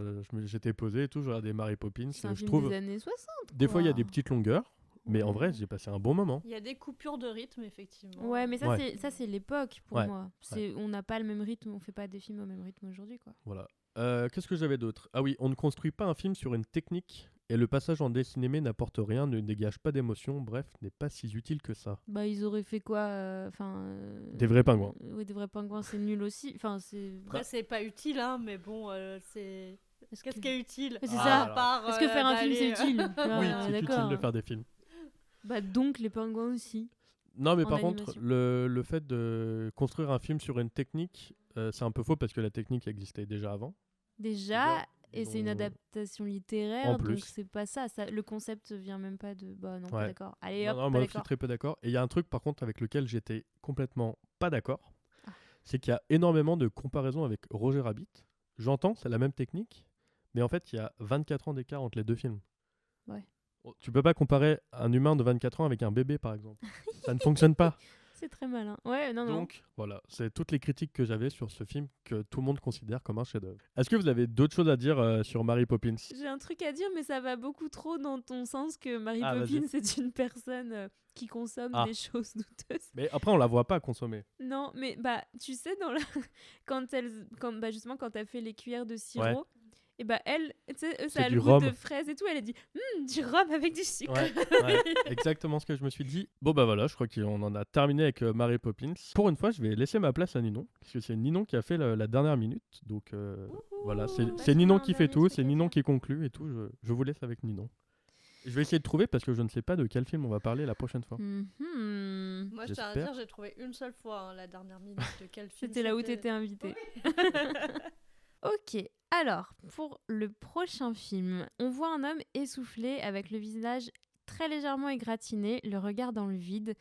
j'étais posé et tout, je regardais Mary Poppins. C'est un Je film trouve des années 60. des fois il y a quoi. des petites longueurs, mais en Ouais. vrai j'ai passé un bon moment. Il y a des coupures de rythme, effectivement. Ouais, mais ça, Ouais. c'est l'époque pour Ouais. moi. On n'a pas le même rythme, on fait pas des films au même rythme aujourd'hui, quoi. Voilà. Qu'est-ce que j'avais d'autre? Ah oui, on ne construit pas un film sur une technique et le passage en dessin animé n'apporte rien, ne dégage pas d'émotion, bref, n'est pas si utile que ça. Bah, ils auraient fait quoi Des vrais pingouins. Oui, des vrais pingouins, c'est nul aussi. Enfin, c'est. Après, c'est pas utile, hein, mais bon, c'est. Est-ce Qu'est-ce que- qui est utile Mais c'est Ah, ça. alors. À part, Est-ce que faire un film, c'est d'aller, utile Tu vois, Oui, on est c'est utile d'accord. de faire des films. Bah, donc les pingouins aussi. Non, mais En par contre, animation. le fait de construire un film sur une technique, c'est un peu faux parce que la technique existait déjà avant. Déjà, Ils et c'est une ont- adaptation littéraire, En donc plus. c'est pas ça. Le concept vient même pas de. Bah, non, pas Ouais. d'accord. Allez Non, hop, non, pas moi je suis d'accord. très peu d'accord. Et il y a un truc par contre avec lequel j'étais complètement pas d'accord. Ah. C'est qu'il y a énormément de comparaisons avec Roger Rabbit. J'entends, c'est la même technique, mais en fait il y a 24 ans d'écart entre les deux films. Ouais. Tu peux pas comparer un humain de 24 ans avec un bébé par exemple. Ça ne fonctionne pas. C'est très malin. Ouais, non, non. Donc voilà, c'est toutes les critiques que j'avais sur ce film que tout le monde considère comme un chef-d'œuvre. Est-ce que vous avez d'autres choses à dire sur Mary Poppins? J'ai un truc à dire, mais ça va beaucoup trop dans ton sens que Mary Ah, vas-y. Poppins est une personne qui consomme Ah. des choses douteuses. Mais après on la voit pas consommer. Non, mais bah, tu sais, bah, justement, quand elle fait les cuillères de sirop, et bah, elle, tu sais, eux, ça a du le goût rhum. de fraise et tout. Elle a dit, du rhum avec du sucre. Ouais, exactement ce que je me suis dit. Bon bah voilà, je crois qu'on en a terminé avec Mary Poppins. Pour une fois, je vais laisser ma place à Ninon, parce que c'est Ninon qui a fait la dernière minute. Donc voilà, c'est vachement Ninon qui un fait dernier tout, truc c'est à Ninon dire. qui conclut et tout. Je vous laisse avec Ninon. Je vais essayer de trouver parce que je ne sais pas de quel film on va parler la prochaine fois. Mhm. Moi, je tiens à J'espère. dire, j'ai trouvé une seule fois hein, la dernière minute de quel film. C'était là où t'étais invité. Ok, alors, pour le prochain film, on voit un homme essoufflé avec le visage très légèrement égratigné, le regard dans le vide.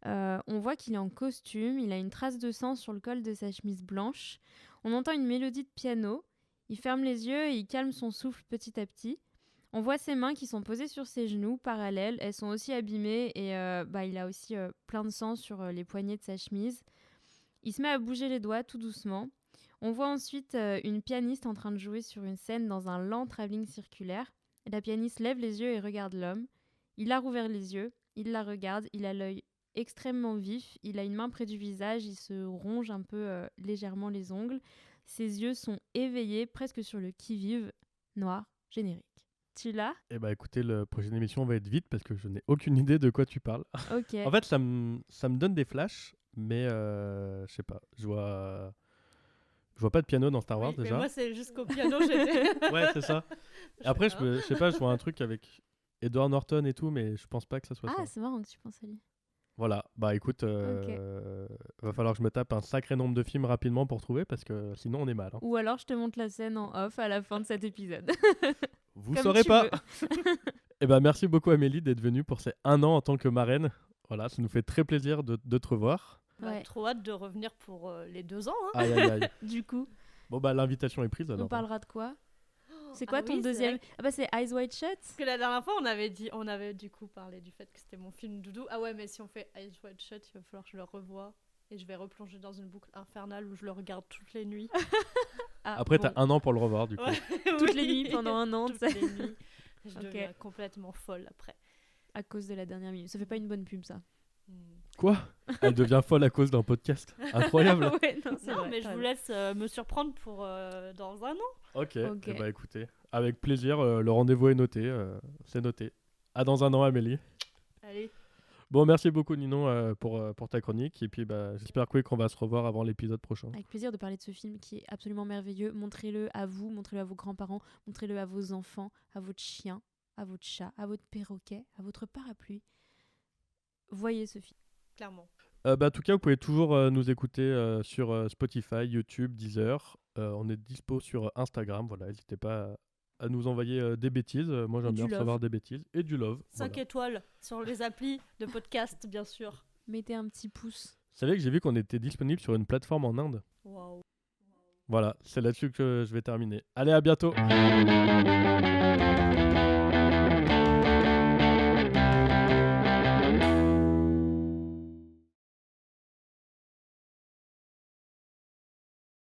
On voit qu'il est en costume, il a une trace de sang sur le col de sa chemise blanche. On entend une mélodie de piano. Il ferme les yeux et il calme son souffle petit à petit. On voit ses mains qui sont posées sur ses genoux, parallèles. Elles sont aussi abîmées et il a aussi plein de sang sur les poignets de sa chemise. Il se met à bouger les doigts tout doucement. On voit ensuite une pianiste en train de jouer sur une scène dans un lent travelling circulaire. La pianiste lève les yeux et regarde l'homme. Il a rouvert les yeux, il la regarde, il a l'œil extrêmement vif, il a une main près du visage, il se ronge un peu légèrement les ongles. Ses yeux sont éveillés, presque sur le qui-vive. Noir, générique. Tu l'as? Et bah écoutez, la prochaine émission va être vite parce que je n'ai aucune idée de quoi tu parles. Ok. En fait, ça me donne des flashs, mais je sais pas. Je vois pas de piano dans Star Wars Oui, mais déjà. moi, c'est jusqu'au piano, j'étais. Ouais, c'est ça. Et après, je sais pas, je vois un truc avec Edward Norton et tout, mais je pense pas que ça soit Ah, ça. c'est marrant que tu penses à lui. Voilà, bah écoute, va falloir que je me tape un sacré nombre de films rapidement pour trouver parce que sinon on est mal. Hein. Ou alors je te montre la scène en off à la fin de cet épisode. Vous Comme saurez tu pas. veux. Et ben merci beaucoup Amélie d'être venue pour ces 1 an en tant que marraine. Voilà, ça nous fait très plaisir de te revoir. Ouais. Trop hâte de revenir pour les 2 ans. Hein. Aïe aïe aïe. Du coup, Bon bah l'invitation est prise on alors. parlera de quoi? C'est quoi Ah ton oui, c'est deuxième? vrai Ah bah c'est Eyes Wide Shut. Parce que la dernière fois, on avait du coup parlé du fait que c'était mon film doudou. Ah ouais, mais si on fait Eyes Wide Shut, il va falloir que je le revoie. Et je vais replonger dans une boucle infernale où je le regarde toutes les nuits. Ah, Après bon. t'as 1 an pour le revoir du coup. Ouais, Toutes les oui. nuits pendant 1 an, Toutes ça. les nuits. Je Ok. deviens complètement folle après. À cause de la dernière minute. Ça fait pas une bonne pub ça. Quoi? Elle devient folle à cause d'un podcast. Incroyable. Ouais, non, c'est Non, vrai, mais je t'as vous raison. laisse me surprendre pour dans 1 an. Ok. Ok. Et bah écoutez, avec plaisir, le rendez-vous est noté. C'est noté. À dans 1 an Amélie. Allez. Bon, merci beaucoup Ninon pour ta chronique. Et puis j'espère qu'on va se revoir avant l'épisode prochain. Avec plaisir de parler de ce film qui est absolument merveilleux. Montrez-le à vous, montrez-le à vos grands-parents, montrez-le à vos enfants, à votre chien, à votre chat, à votre perroquet, à votre parapluie. Voyez ce film. Clairement. En tout cas, vous pouvez toujours nous écouter sur Spotify, YouTube, Deezer. On est dispo sur Instagram. Voilà, n'hésitez pas à nous envoyer des bêtises. Moi, j'aime bien recevoir des bêtises et du love. 5 étoiles sur les applis de podcast, bien sûr. Mettez un petit pouce. Vous savez que j'ai vu qu'on était disponible sur une plateforme en Inde. Waouh. Voilà, c'est là-dessus que je vais terminer. Allez, à bientôt.